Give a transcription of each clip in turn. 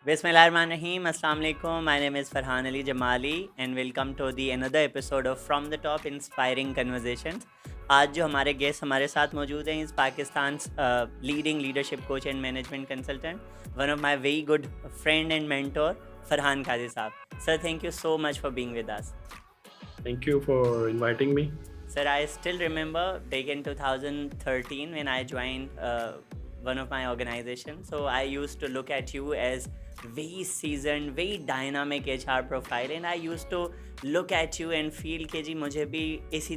Bismillahirrahmanirrahim. Assalamu alaikum. My name is Farhan Ali Jamali and welcome to the another episode of From the Top Inspiring Conversations. आज जो हमारे guest हमारे साथ मौजूद हैं इस Pakistan leading leadership coach and management consultant one of my very good friend and mentor Farhan Qazi sahab. Sir, thank you so much for being with us. Thank you for inviting me. Sir, I still remember back in 2013 when I joined one of my organizations. So I used to look at you as very seasoned, very dynamic HR profile, and I used to look at you and feel कि जी मुझे भी इसी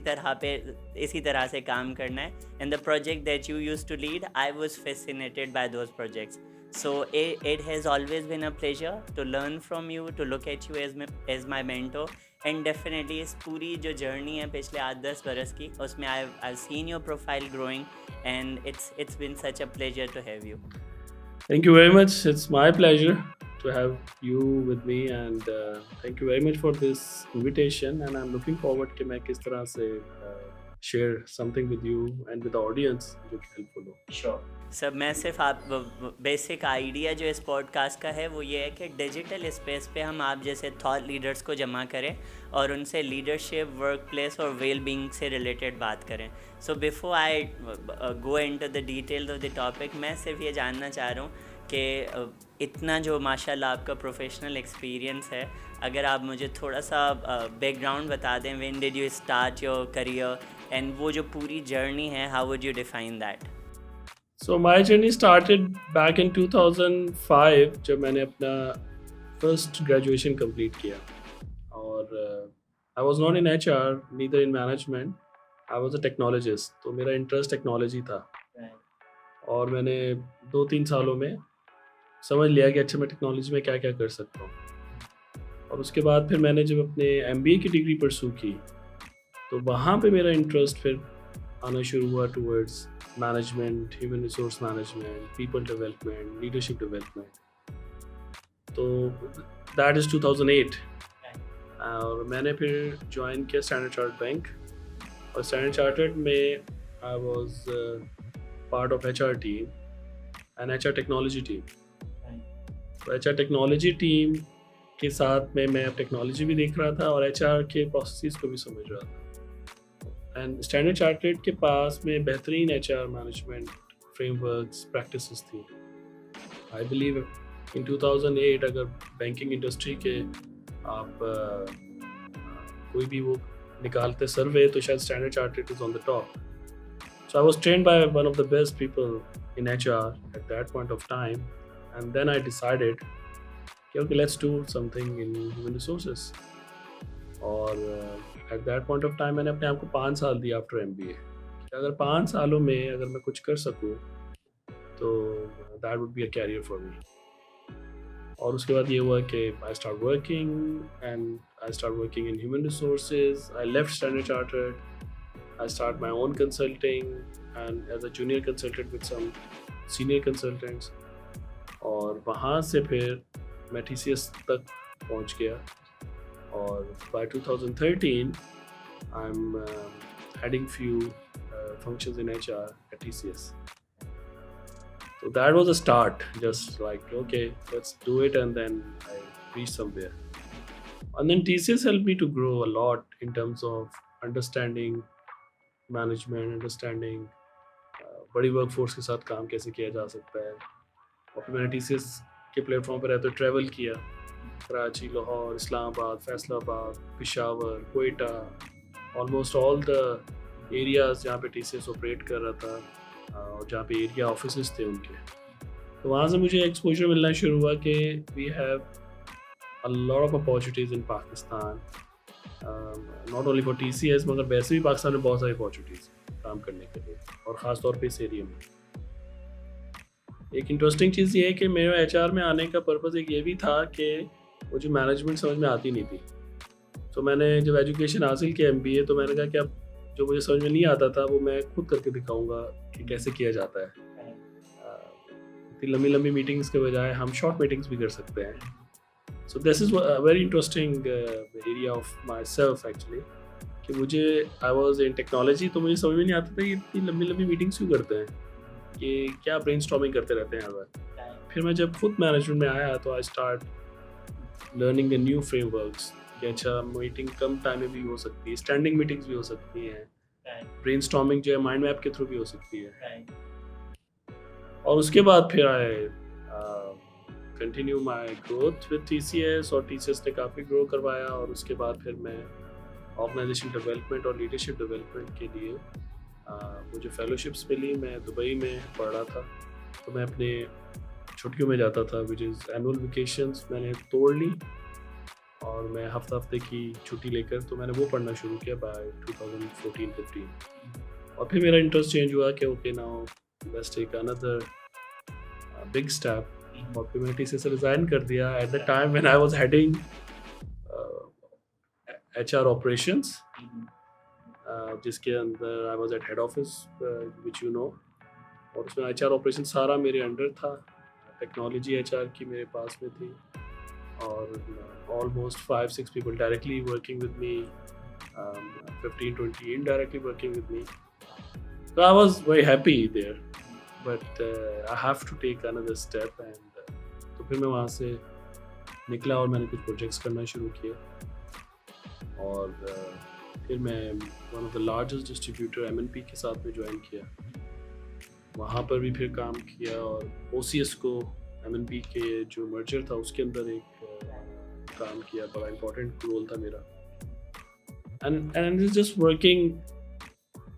तरह से काम करना है. And the project that you used to lead, I was fascinated by those projects. So it has always been a pleasure to learn from you, to look at you as my mentor. And definitely इस पूरी जो journey है पिछले 8-10 बरस की, उसमें I seen your profile growing and it's been such a pleasure to have you. Thank you very much. It's my pleasure to have you with me, and thank you very much for this invitation. And I'm looking forward कि मैं किस तरह से share something with you and with the audience जो कि helpful हो. Sure sir. मैं सिर्फ आप बेसिक आइडिया जो इस पॉडकास्ट का है वो ये है कि डिजिटल स्पेस पे हम आप जैसे थॉट लीडर्स को जमा करें और उनसे लीडरशिप, वर्क प्लेस और वेल बींग से रिलेटेड बात करें. So before I go into the details of the topic, मैं सिर्फ ये जानना चाह रहा हूँ कि इतना जो माशाल्लाह आपका प्रोफेशनल एक्सपीरियंस है, अगर आप मुझे थोड़ा सा बैकग्राउंड बता दें, when did you start your career and वो जो पूरी जर्नी है, how would you define that? So my journey started back in 2005 जब मैंने अपना first graduation complete किया. और I was not in HR, neither in management. I was a technologist. तो मेरा interest technology था. और मैंने 2-3 सालों में समझ लिया कि अच्छा मैं टेक्नोलॉजी में क्या क्या कर सकता हूँ. और उसके बाद फिर मैंने जब अपने MBA की डिग्री परसू की तो वहाँ पे मेरा इंटरेस्ट फिर आना शुरू हुआ towards management, human resource management, people development, leadership development. तो दैट इज़ 2008. और मैंने फिर ज्वाइन किया स्टैंडर्ड चार्टर्ड बैंक. और स्टैंडर्ड चार्टर्ड में I was part of HR team and HR technology team. तो HR टेक्नोलॉजी टीम के साथ में मैं टेक्नोलॉजी भी देख रहा था और HR के प्रोसेसेस को भी समझ रहा था. एंड स्टैंडर्ड चार्टर्ड के पास में बेहतरीन HR मैनेजमेंट फ्रेमवर्क्स, प्रैक्टिसेस थी. आई बिलीव इन 2008 अगर बैंकिंग इंडस्ट्री के आप कोई भी वो निकालते सर्वे तो शायद Standard Chartered is on the top. So I was trained by one of the best people in HR at that point of time. And then I decided कि okay let's do something in human resources. और at that point of time मैंने अपने आप को 5 साल दिया after MBA. अगर 5 सालों में अगर मैं कुछ कर सकूँ तो that would be a career for me. और उसके बाद ये हुआ कि I start working in human resources. I left Standard Chartered. I start my own consulting and as a junior consultant with some senior consultants. और वहाँ से फिर मैं TCS तक पहुँच गया. और by 2013 I'm heading few functions in HR at TCS. So that was a start, just like okay let's do it, and then I reached somewhere. And then TCS helped me to grow a lot in terms of understanding management, understanding बड़ी workforce के साथ काम कैसे किया जा सकता है. और फिर मैंने TCS के प्लेटफॉर्म पर रहते ट्रैवल किया. Karachi, Lahore, Islamabad, Faisalabad, Peshawar, Quetta, almost all the areas जहाँ पे TCS ऑपरेट कर रहा था और जहाँ पे एरिया ऑफिसेस थे उनके. तो वहाँ से मुझे एक्सपोजर मिलना शुरू हुआ कि we have a lot of opportunities in Pakistan, not only for TCS मगर वैसे भी पाकिस्तान में बहुत सारी अपॉर्चुनिटीज़ काम करने के लिए, और ख़ास तौर पे इस एरिया में. एक इंटरेस्टिंग चीज़ ये है कि मेरा HR में आने का पर्पज़ एक ये भी था कि मुझे मैनेजमेंट समझ में आती नहीं थी. तो मैंने जब एजुकेशन हासिल किया MBA तो मैंने कहा कि अब जो मुझे समझ में नहीं आता था वो मैं खुद करके दिखाऊंगा कि कैसे किया जाता है. इतनी लंबी लंबी मीटिंग्स के बजाय हम शॉर्ट मीटिंग्स भी कर सकते हैं. So this is a very interesting area of my self actually, कि मुझे आई वॉज इन टेक्नोलॉजी तो मुझे समझ में नहीं आता था कि इतनी लंबी लंबी मीटिंग्स क्यों करते हैं, कि क्या ब्रेनस्टॉर्मिंग करते रहते हैं हर बार. फिर मैं जब खुद मैनेजमेंट में आया तो I start learning the new frameworks कि अच्छा मीटिंग कम टाइम में भी हो सकती है, स्टैंडिंग मीटिंग्स भी हो सकती हैं, ब्रेनस्टॉर्मिंग जो है माइंड मैप के थ्रू भी हो सकती है। और उसके बाद फिर आए continue my growth with TCS, और टीसीएस ने काफ़ी ग्रो करवाया। और उसके बाद फिर मैं ऑर्गेनाइजेशन डेवलपमेंट और लीडरशिप डेवलपमेंट के लिए मुझे फेलोशिप्स मिली। मैं दुबई में पढ़ रहा था, तो मैं अपने छुट्टियों में जाता था, विच इज़ एनुअल वेकेशंस मैंने तोड़ ली, और मैं हफ्ते की छुट्टी लेकर तो मैंने वो पढ़ना शुरू किया बाय 2014-15। और फिर मेरा इंटरेस्ट चेंज हुआ कि okay now let's take another big step, और फिर मैंने टीसीएस से रिज़ाइन कर दिया at the time when I was heading HR operations, जिसके अंदर I was at head office which you know, और उसमें एचआर ऑपरेशन सारा मेरे अंडर था। टेक्नोलॉजी एचआर की मेरे पास में थी, और almost 5-6 people directly working with me, 15-20 indirectly working with me. So I was very happy there, but I have to take another step, and तो फिर मैं वहाँ से निकला और मैंने कुछ प्रोजेक्ट्स करना शुरू किए, और फिर मैं one of the largest distributor MNP के साथ में ज्वाइन किया, वहाँ पर भी फिर काम किया, और ओसीएस को एमएनपी के जो मर्जर था उसके अंदर एक काम किया, बड़ा इम्पोर्टेंट रोल था मेरा। and it's just working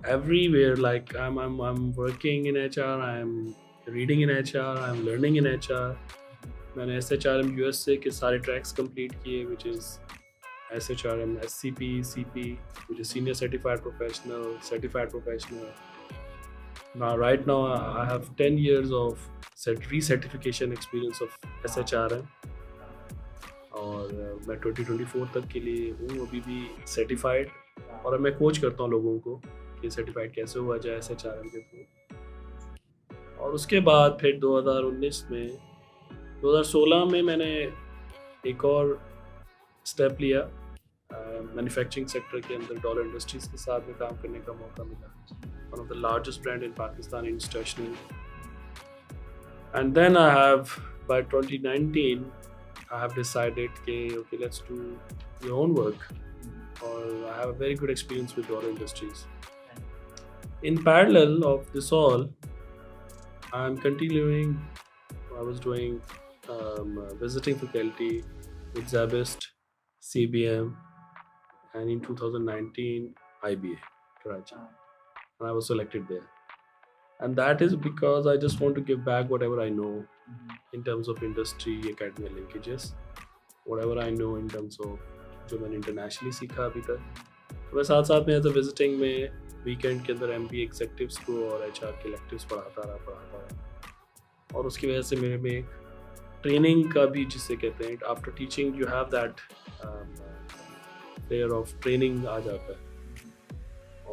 everywhere, like I'm working in HR, I'm reading in HR, I'm learning in HR. मैंने SHRM USA के सारे tracks complete किए, which is SHRM, SCP, CP, which is Senior Certified Professional, Certified Professional. Now right now I have 10 years of recertification experience of SHRM, और मैं 2024 तक के लिए हूँ अभी भी सर्टिफाइड, और अब मैं कोच करता हूँ लोगों को कि सर्टिफाइड कैसे हुआ जाए SHRM के थ्रू। और उसके बाद फिर 2016 में मैंने एक और स्टेप लिया, मैन्युफैक्चरिंग सेक्टर के अंदर डॉलर इंडस्ट्रीज़ के साथ में काम करने का मौका मिला, one of the largest brand in Pakistan in stationery. And then I have by 2019 I have decided okay, let's do your own work, or I have a very good experience with dollar industries. In parallel of this all, I'm continuing. I was doing visiting faculty with Zabist, CBM, and in 2019 IBA Karachi, and I was selected there. And that is because I just want to give back whatever I know in terms of industry, academia linkages, whatever I know in terms of जो मैंने internationally सीखा अभी तक। तो मैं साथ साथ में एज अ विजिटिंग में वीकेंड के अंदर MBA एग्जेक्टिव्स को और HR के इलेक्टिव्स पढ़ाता रहा, और उसकी वजह से मेरे में ट्रेनिंग का भी, जिसे कहते हैं after teaching you have that layer of training आ जाता है।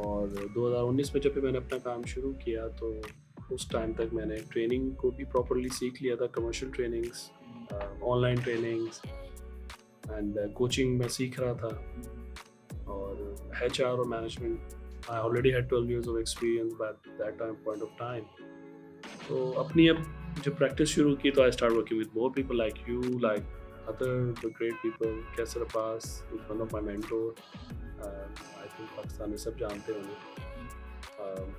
और 2019 में जब भी मैंने अपना काम शुरू किया तो उस टाइम तक मैंने ट्रेनिंग को भी प्रॉपरली सीख लिया था, commercial trainings, online trainings and coaching मैं सीख रहा था, और HR और management I already had 12 years of experience by that time point of time। तो अपनी अब जब प्रैक्टिस शुरू की तो I start working with more people like you, like other great people, Qaiser Abbas is one of my mentor, I think Pakistan में सब जानते होंगे।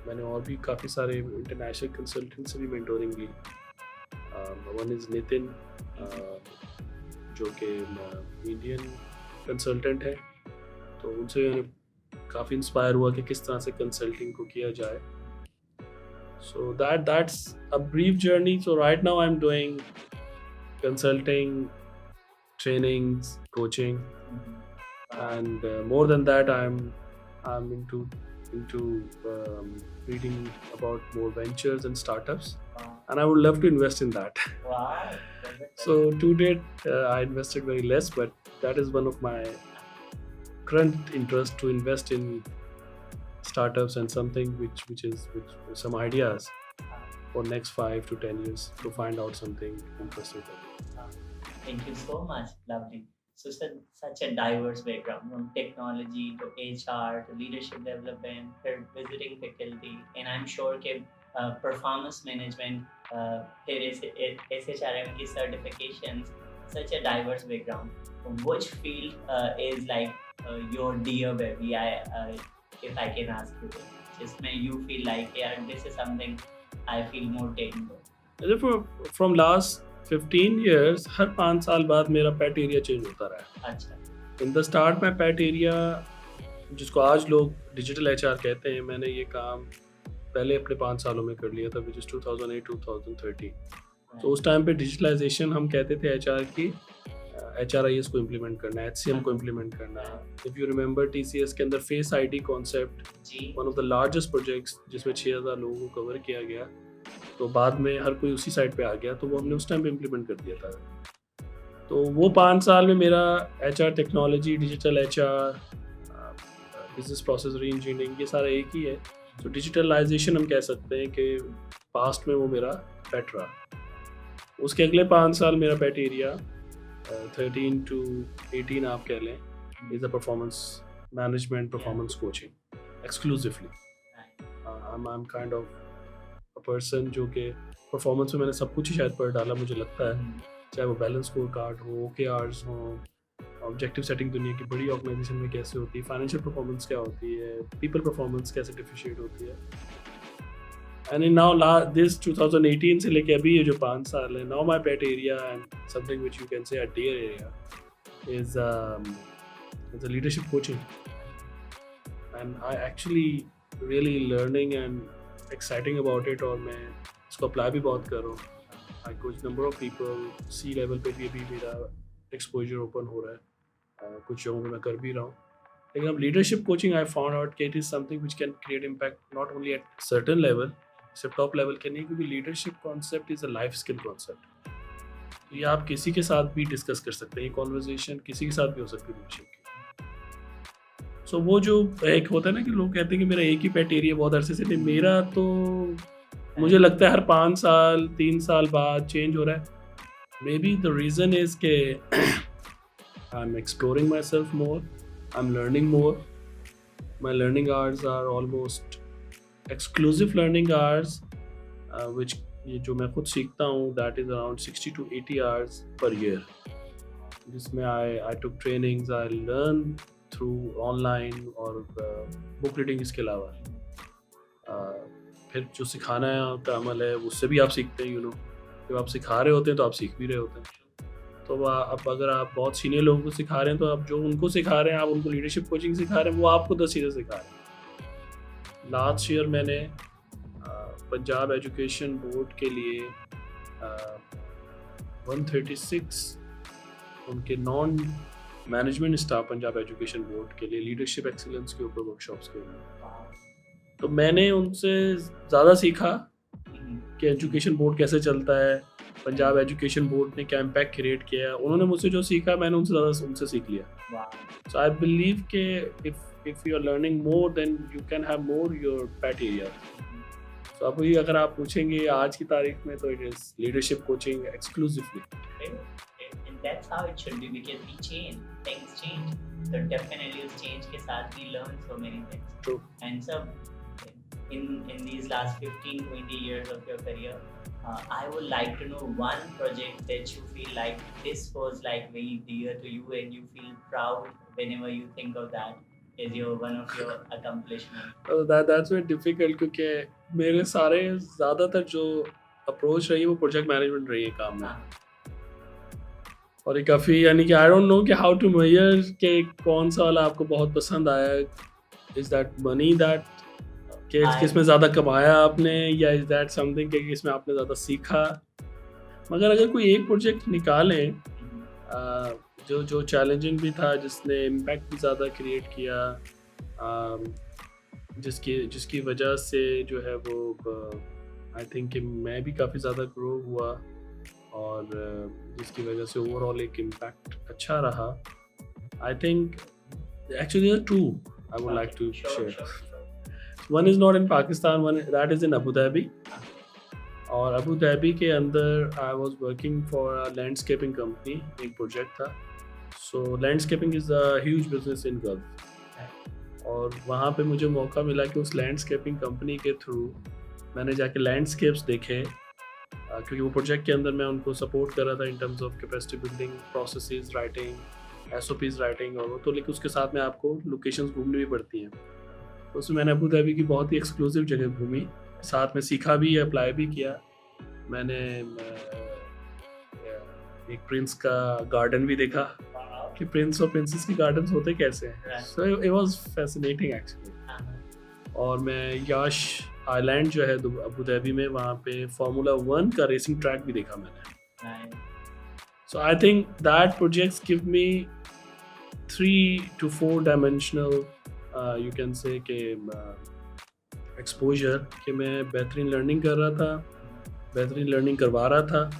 मैंने और भी काफ़ी सारे इंटरनेशनल कंसल्टेंट से भी मेंटोरिंग ली। वन इज़ नितिन, जो कि इंडियन कंसल्टेंट है, तो उनसे मैंने काफ़ी इंस्पायर हुआ कि किस तरह से कंसल्टिंग को किया जाए। So that's a brief journey. So right now I'm doing consulting, trainings, coaching, and more than that I'm into reading about more ventures and startups, and I would love to invest in that. Wow. So to date I invested very less, but that is one of my current interest, to invest in startups and something which some ideas for next 5 to 10 years to find out something interesting. Thank you so much. Lovely. So such a diverse background, from technology to HR to leadership development, to visiting faculty, and I'm sure that performance management फिर SHRM की certifications, such a diverse background. Which field is like your dear baby? If I can ask you, जिसमें you feel like yeah, this is something I feel more technical. From last 15 years हर 5 साल बाद मेरा पेट area change होता रहा अच्छा. है। In the start my pet area, जिसको आज लोग डिजिटल HR कहते हैं, मैंने ये काम पहले अपने 5 सालों में कर लिया था, विच इज़ 2008-2013। तो उस टाइम पे डिजिटलाइजेशन हम कहते थे HR की, HRIS को इम्प्लीमेंट करना, HCM को इम्प्लीमेंट करना। इफ़ यू रिमेंबर TCS के अंदर face ID concept, one of the largest projects जिसमें 6000 लोगों को कवर किया गया, तो बाद में हर कोई उसी साइड पे आ गया, तो वो हमने उस टाइम पे इम्प्लीमेंट कर दिया था। तो वो 5 साल में मेरा HR technology, digital HR, business process री इंजीनियरिंग, ये सारा एक ही है। तो डिजिटलाइजेशन हम कह सकते हैं कि पास्ट में वो मेरा पेट रहा। उसके अगले 5 साल मेरा पेट एरिया 13 to 18 आप कह लें, is a performance management, performance coaching exclusively. I am kind of a person जो कि परफॉर्मेंस में मैंने सब कुछ ही शायद पढ़ डाला, मुझे लगता है, चाहे वो बैलेंस स्कोर कार्ड हो, OKRs हो, ऑब्जेक्टिव सेटिंग दुनिया की बड़ी ऑर्गेनाइजेशन में कैसे होती है, फाइनेंशियल परफॉर्मेंस क्या होती है, पीपल परफॉर्मेंस कैसे डिफिशिएट होती है। एंड इन नाउ दिस 2018 से लेके अभी ये जो 5 साल है, now my pet area and something which you can say a dear area is a leadership coaching, and I actually really learning and exciting about it, और मैं इसको अप्लाई भी बहुत कर रहा हूँ। आई कुछ number of people C level पे भी अभी मेरा एक्सपोजर ओपन हो रहा है, कुछ जगहों में मैं कर भी रहा हूँ। लेकिन अब leadership coaching I found out कि it is something which can create impact not only at certain level, सिर्फ टॉप लेवल के नहीं, क्योंकि leadership concept is a life skill concept. तो ये आप किसी के साथ भी डिस्कस कर सकते हैं, ये कॉन्वर्जेशन किसी के साथ भी हो सकती है लीडरशिप की। सो वो जो एक होता है ना कि लोग कहते हैं कि मेरा एक ही पेट एरिया बहुत अरसे से, नहीं, मेरा तो मुझे लगता है हर 5 साल 3 साल बाद चेंज हो रहा है। May be the reason is के I'm exploring myself more, I'm learning more. My learning hours are almost exclusive learning hours, which ये जो मैं खुद सीखता हूँ, that is around 60 to 80 hours per year, जिसमें I took trainings, I learn through online और book reading इसके अलावा। फिर जो सिखाना का अमल है उससे भी आप सीखते हैं, जब आप सिखा रहे होते हैं तो आप सीख भी रहे होते हैं। तो अब अगर आप बहुत सीनियर लोगों को सिखा रहे हैं, तो आप जो उनको सिखा रहे हैं, आप उनको लीडरशिप कोचिंग सिखा रहे हैं, वो आपको 10 चीज़ें सिखा रहे हैं। लास्ट ईयर मैंने पंजाब एजुकेशन बोर्ड के लिए 136 उनके non management staff Punjab education board के लिए लीडरशिप एक्सीलेंस के ऊपर वर्कशॉप्स के लिए, तो मैंने उनसे ज़्यादा सीखा कि एजुकेशन बोर्ड कैसे चलता है, पंजाब एजुकेशन बोर्ड ने क्या इम्पैक्ट क्रिएट किया है। उन्होंने मुझसे जो सीखा मैंने उनसे ज़्यादा उनसे सीख लिया। सो आई बिलीव के if you are learning more than you can have more your pet area. So अब अगर आप पूछेंगे आज की तारीख में, तो it is leadership coaching exclusively. And that's how it should be, because we change, things change. So definitely उस change के साथ we learn so many things. True. And so in these last 15-20 years of your career, I would like to know one project that you feel like this was like very dear to you and you feel proud whenever you think of that as one of your accomplishments. That's very difficult, क्योंकि मेरे सारे ज़्यादातर जो approach रही है वो project management रही है काम में, और ये काफ़ी, यानी कि आई डोंट नो कि हाउ टू मेजर के कौन सा वाला आपको बहुत पसंद आया। इज़ दैट मनी दैट कि किसमें ज़्यादा कमाया आपने, या इज़ दैट समथिंग कि इसमें आपने ज़्यादा सीखा। मगर अगर कोई एक प्रोजेक्ट निकालें जो चैलेंजिंग भी था, जिसने इम्पैक्ट भी ज़्यादा क्रिएट किया, जिसकी वजह से जो है वो आई थिंक कि मैं भी काफ़ी ज़्यादा ग्रो हुआ, और जिसकी वजह से ओवरऑल एक इम्पैक्ट अच्छा रहा। I think actually to I would like to share. One is not in Pakistan, one that is in Abu Dhabi. और अबू धाबी के अंदर I was working for a landscaping company, एक project था। So landscaping is a huge business in Gulf. और वहाँ पे मुझे मौका मिला कि उस लैंडस्केपिंग कंपनी के थ्रू मैंने जाके लैंडस्केप्स देखे क्योंकि वो प्रोजेक्ट के अंदर मैं उनको सपोर्ट कर रहा था in terms of capacity building, processes writing, SOPs writing, और वो तो लेकिन उसके साथ में आपको लोकेशंस घूमनी भी पड़ती हैं। तो उसमें मैंने अबू धाबी की बहुत ही एक्सक्लूसिव जगह घूमी, साथ में सीखा भी, अप्लाई भी किया। मैंने एक प्रिंस का गार्डन भी देखा कि प्रिंस और प्रिंसेस के गार्डन्स होते कैसे हैं। So it was fascinating actually. और मैं याश आइलैंड जो है अबू धाबी में, वहाँ पे फार्मूला 1 का रेसिंग ट्रैक भी देखा मैंने। So I think that projects give me 3 to 4 dimensional you can say कि एक्सपोजर, कि मैं बेहतरीन लर्निंग कर रहा था, बेहतरीन लर्निंग करवा रहा था।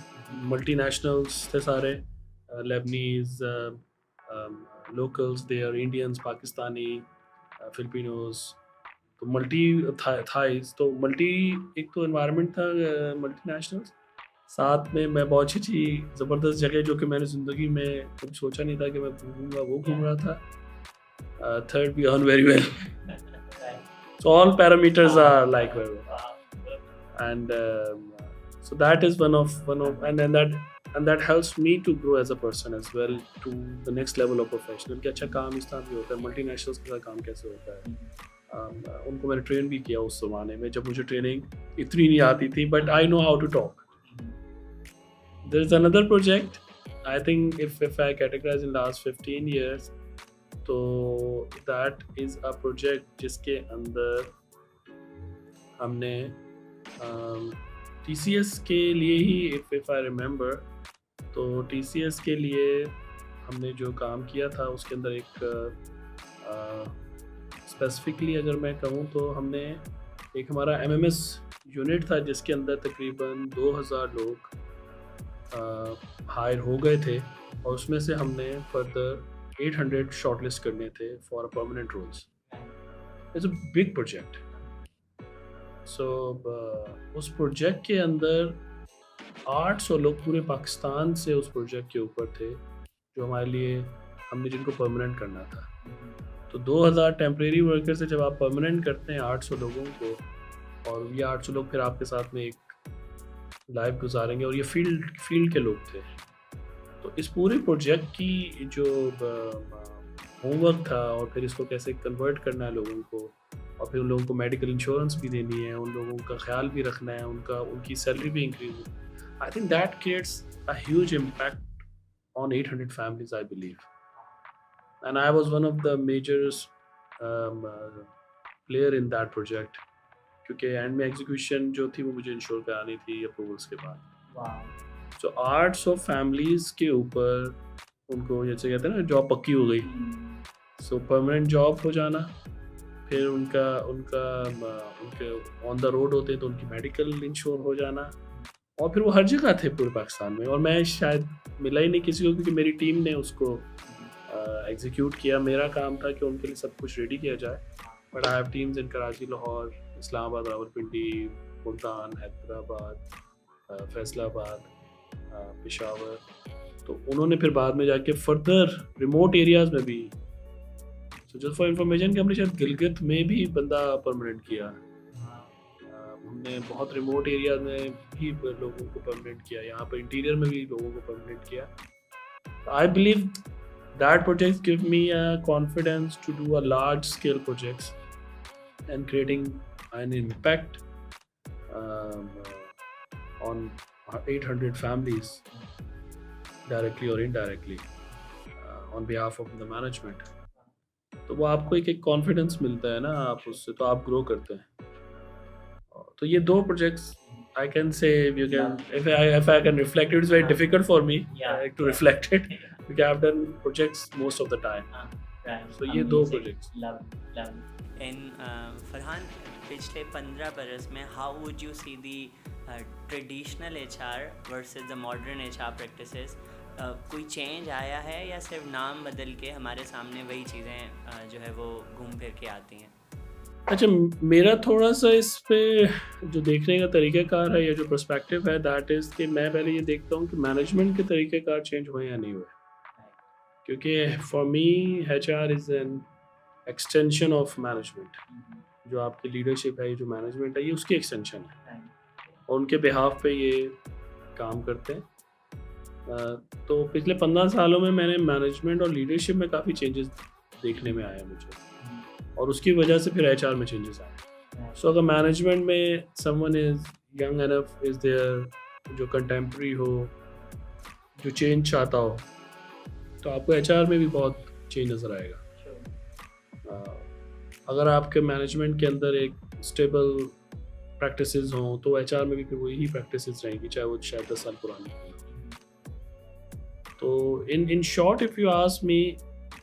मल्टीनेशनल्स थे सारे, Lebanese, locals there, Indians, Pakistani, Filipinos, तो मल्टी थाइस, तो मल्टी एक तो एनवायरनमेंट था, मल्टीनेशनल्स। साथ में मैं बहुत अच्छी ज़बरदस्त जगह जो कि मैंने ज़िंदगी में कभी सोचा नहीं था कि मैं घूमूंगा, वो घूम रहा था। Third, we earn very well, so all parameters are like very well. And so that is one of and that helps me to grow as a person as well to the next level of professional, कि अच्छा काम इस तरह भी होता है, multinationals के साथ काम कैसे होता है। उनको मैंने ट्रेन भी किया उस ज़माने में जब मुझे ट्रेनिंग इतनी नहीं आती थी, but I know how to talk. There is another project, I think if I categorize in last 15 years, तो दैट इज़ अ प्रोजेक्ट जिसके अंदर हमने TCS के लिए ही, इफ़ आई रिमेंबर, तो TCS के लिए हमने जो काम किया था उसके अंदर एक स्पेसिफिकली अगर मैं कहूँ तो हमने एक हमारा MMS यूनिट था जिसके अंदर तकरीबन 2000 लोग हायर हो गए थे, और उसमें से हमने फर्दर 800 शॉर्टलिस्ट करने थे for a permanent roles. It's a big project. So उस प्रोजेक्ट के अंदर 800 लोग पूरे पाकिस्तान से उस प्रोजेक्ट के ऊपर थे, जो हमारे लिए, हमने जिनको परमानेंट करना था। तो 2000 टेम्परेरी वर्कर से जब आप परमानेंट करते हैं 800 लोगों को, और ये 800 लोग फिर आपके साथ में एक लाइफ गुजारेंगे, और ये फील्ड के लोग थे। तो इस पूरे प्रोजेक्ट की जो होमवर्क था, और फिर इसको कैसे कन्वर्ट करना है लोगों को, और फिर उन लोगों को मेडिकल इंश्योरेंस भी देनी है, उन लोगों का ख्याल भी रखना है, उनकी सैलरी भी increase. I think that creates a huge impact on 800 families, I believe, and I was one of the major player in that project, क्योंकि एंड में एग्जीक्यूशन जो थी वो मुझे इंश्योर करानी थी अप्रूवल्स के बाद। तो 800 फैमिलीज के ऊपर उनको जैसे कहते हैं ना, जॉब पक्की हो गई, सो परमानेंट जॉब हो जाना, फिर उनके ऑन द रोड होते हैं तो उनकी मेडिकल इंश्योर हो जाना, और फिर वो हर जगह थे पूरे पाकिस्तान में, और मैं शायद मिला ही नहीं किसी को, क्योंकि मेरी टीम ने उसको एग्जीक्यूट किया। मेरा काम था कि उनके लिए सब कुछ रेडी किया जाए, but I have teams in Karachi, Lahore, Islamabad, Rawalpindi, Multan, Hyderabad, Faisalabad, Peshawar. तो उन्होंने फिर बाद में जाके फर्दर रिमोट एरियाज़ में भी, तो जस्ट फॉर इंफॉर्मेशन कि हमने शायद गिलगित में भी बंदा परमानेंट किया, हमने बहुत रिमोट एरियाज में भी लोगों को परमानेंट किया, यहाँ पर इंटीरियर में भी लोगों को परमानेंट किया। I believe that projects give me a confidence to do a large scale projects and creating an impact on 800 families directly or indirectly on behalf of the management. तो वो आपको एक कॉन्फिडेंस मिलता है ना, आप उससे तो आप ग्रो करते हैं। तो ये दो projects I can say, you can, if I can reflect it, it's very difficult for me to reflect it because I've done projects most of the time. So ये दो projects. फरहान, पिछले 15 बरस में how would you see the traditional HR versus the modern HR practices? कोई change आया है या सिर्फ नाम बदल के हमारे सामने वही चीज़ें जो है वो घूम फिर के आती हैं? अच्छा, मेरा थोड़ा सा इस पे जो देखने का तरीक़ाकार है या जो पर्सपेक्टिव है, दैट इज़ कि मैं पहले ये देखता हूँ कि मैनेजमेंट के तरीक़ेकार चेंज हुए या नहीं हुए, क्योंकि for me HR is an extension of management. जो आपकी लीडरशिप है, ये जो मैनेजमेंट है, ये उसकी एक्सटेंशन है, और उनके बिहाफ पे ये काम करते हैं। तो पिछले 15 सालों में मैंने मैनेजमेंट और लीडरशिप में काफ़ी चेंजेस देखने में आया मुझे, और उसकी वजह से फिर एचआर में चेंजेस आए। सो अगर मैनेजमेंट में someone is young enough, is there, जो कंटेम्प्रेरी हो, जो चेंज चाहता हो, तो आपको एचआर में भी बहुत चेंज नज़र आएगा। अगर आपके मैनेजमेंट के अंदर एक स्टेबल प्रैक्टिसेस हों तो एचआर में भी फिर वही प्रैक्टिसेस रहेंगी, चाहे वो शायद 10 साल पुरानी हो। तो in short if you ask me,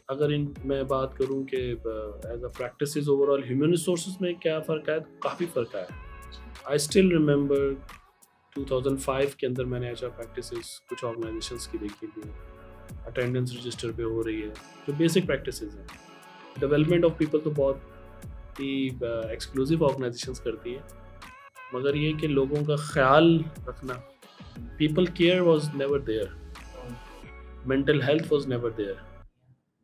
अगर मैं बात करूं कि as a practices overall human resources में क्या फ़र्क है, तो काफ़ी फ़र्क है। आई स्टिल रिमेंबर 2005 के अंदर मैंने एचआर प्रैक्टिसेस कुछ ऑर्गेनाइजेशंस की देखी थी, अटेंडेंस रजिस्टर पे हो रही है, जो बेसिक प्रैक्टिसेस हैं। डेवलपमेंट ऑफ पीपल तो बहुत ही एक्सक्लूसिव ऑर्गेनाइजेशंस करती है, मगर ये कि लोगों का ख्याल रखना, people care was never there, mental health was never there.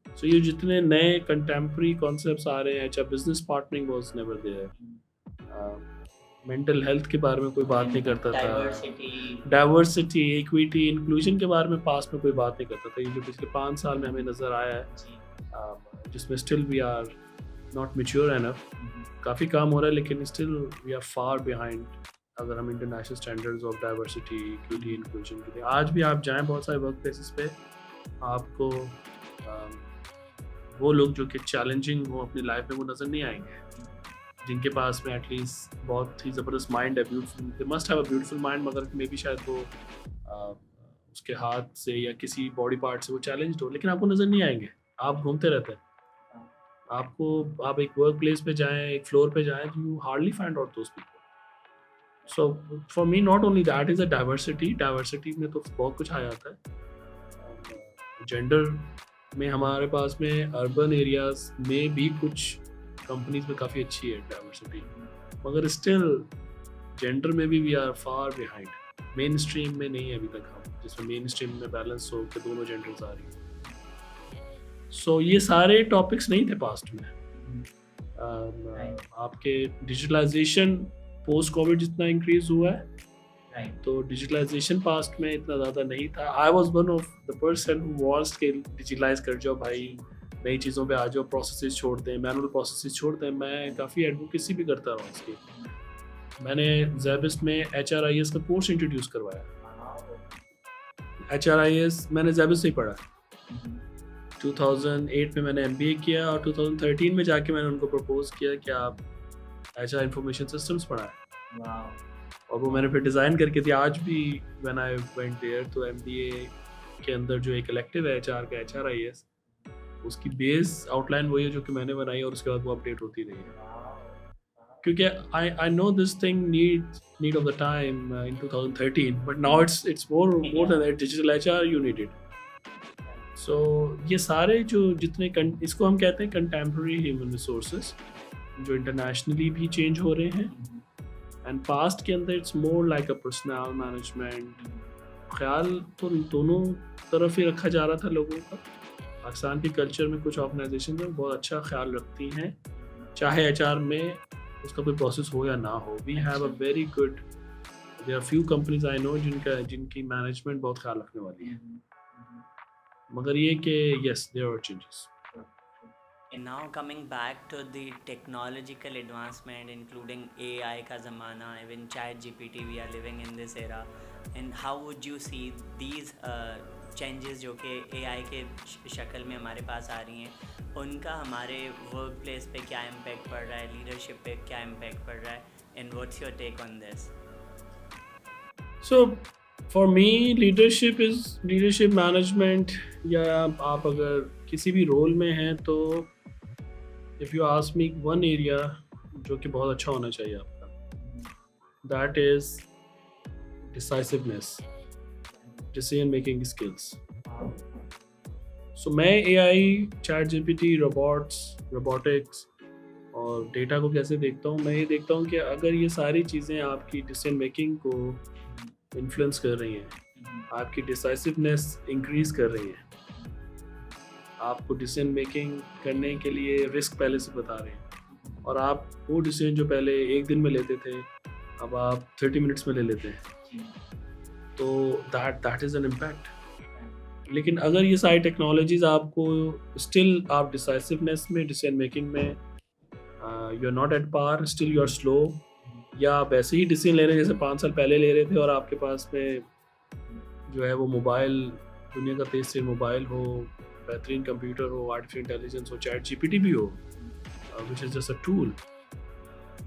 So ये जितने नए कंटेम्प्रेरी कॉन्सेप्ट्स आ रहे हैं, अच्छा business partnering was never there, mental health के बारे में कोई बात नहीं करता था, डाइवर्सिटी, इक्विटी, इंक्लूजन के बारे में पास में कोई बात नहीं करता था। ये जो पिछले 5 साल में हमें नज़र आया है, जिसमें still we are not mature enough, काफ़ी काम हो रहा है, लेकिन still we are far behind अगर हम international standards of diversity, equity, inclusion के लिए। आज भी आप जाएं बहुत सारे वर्क प्लेसेस पे, आपको वो लोग जो कि चैलेंजिंग हो अपनी लाइफ में वो नज़र नहीं आएंगे, जिनके पास में एटलीस्ट बहुत ही ज़बरदस्त माइंड है, beautiful, they must have a beautiful mind, मगर मे भी शायद वो उसके हाथ से या किसी बॉडी पार्ट से वो चैलेंज्ड हो, लेकिन आपको नज़र नहीं आएंगे। आप घूमते रहते हैं, आप एक वर्क प्लेस पे जाएं, एक फ्लोर पे जाएं, you hardly find out those people. So for me not only that is a diversity में तो बहुत कुछ आ जाता है। जेंडर में हमारे पास में अर्बन एरियाज में भी कुछ कंपनीज में काफ़ी अच्छी है डाइवर्सिटी, मगर स्टिल जेंडर में भी we are far behind. Mainstream में नहीं है अभी तक हम, जिसमें मेन स्ट्रीम में बैलेंस हो कि दोनों जेंडर्स आ रही हैं। सो ये सारे टॉपिक्स नहीं थे पास्ट में। आपके डिजिटलाइजेशन पोस्ट कोविड जितना इंक्रीज हुआ है, तो डिजिटलाइजेशन पास्ट में इतना ज़्यादा नहीं था। I was one of the person who wants के डिजिटलाइज कर जाओ भाई, नई चीज़ों पे आ जाओ, प्रोसेसेस छोड़ दें, मैनुअल प्रोसेसेस छोड़ दें। मैं काफ़ी एडवोकेसी भी करता रहा उसकी। मैंने ज़ैबिस्ट में HRIS का कोर्स इंट्रोड्यूस करवाया। HRIS मैंने ज़ैबिस्ट से ही पढ़ा। 2008 में मैंने MBA किया और 2013 में जाके मैंने उनको प्रपोज किया कि आप HR इंफॉर्मेशन सिस्टम्स पढ़ाएं, और वो मैंने फिर डिज़ाइन करके दिया। आज भी व्हेन आई वेंट देयर, तो MBA के अंदर जो एक इलेक्टिव है HR का HRIS, उसकी बेस आउटलाइन वही है जो कि मैंने बनाई, और उसके बाद वो अपडेट होती रही है, क्योंकि I know this thing need of the time in 2013, but now it's more than that, digital HR you need it. So ये सारे जो जितने इसको हम कहते हैं कंटेम्प्रेरी ह्यूमन रिसोर्सेज, जो इंटरनेशनली भी चेंज हो रहे हैं, एंड पास्ट के अंदर it's more like a personal management. ख्याल तो दोनों तरफ ही रखा जा रहा था लोगों का। पाकिस्तान के कल्चर में कुछ ऑर्गेनाइजेशन में बहुत अच्छा ख्याल रखती हैं, चाहे HR में उसका कोई प्रोसेस हो या ना हो। We have a very good, there are few companies I know जिनकी मैनेजमेंट बहुत ख्याल रखने वाली है, मगर ये कि yes, there are changes. And now coming back to the technological advancement, including AI का ज़माना, even ChatGPT, we are living in this era. And how would you see these changes जो कि AI के शक्ल में हमारे पास आ रही हैं, उनका हमारे वर्क प्लेस पे क्या इम्पैक्ट पड़ रहा है, लीडरशिप पे क्या इम्पैक्ट पड़ रहा है, and what's your take on this? So for me, leadership management, या आप अगर किसी भी रोल में हैं, तो if you ask me one area जो कि बहुत अच्छा होना चाहिए आपका, that is decisiveness, decision making skills. So मैं AI, ChatGPT, robotics और डेटा को कैसे देखता हूँ? मैं ये देखता हूँ कि अगर ये सारी चीज़ें आपकी डिसीजन मेकिंग को इन्फ्लुएंस कर रही हैं, आपकी डिसाइसिवनेस इंक्रीज कर रही है, आपको डिसीजन मेकिंग करने के लिए रिस्क पहले से बता रहे हैं, और आप वो डिसीजन जो पहले 1 दिन में लेते थे, अब आप 30 मिनट्स में ले लेते हैं, तो दैट इज़ एन इम्पैक्ट। लेकिन अगर ये सारी टेक्नोलॉजीज आपको स्टिल आप डिसाइसिवनेस में, डिसीजन मेकिंग में you are not at par, still you are slow, या आप ऐसे ही डिसीजन ले रहे हैं जैसे 5 साल पहले ले रहे थे, और आपके पास में जो है वो मोबाइल, दुनिया का तेज से मोबाइल हो, बेहतरीन कंप्यूटर हो, आर्टिफिशियल इंटेलिजेंस हो, चैट जीपीटी भी हो, which is just a tool,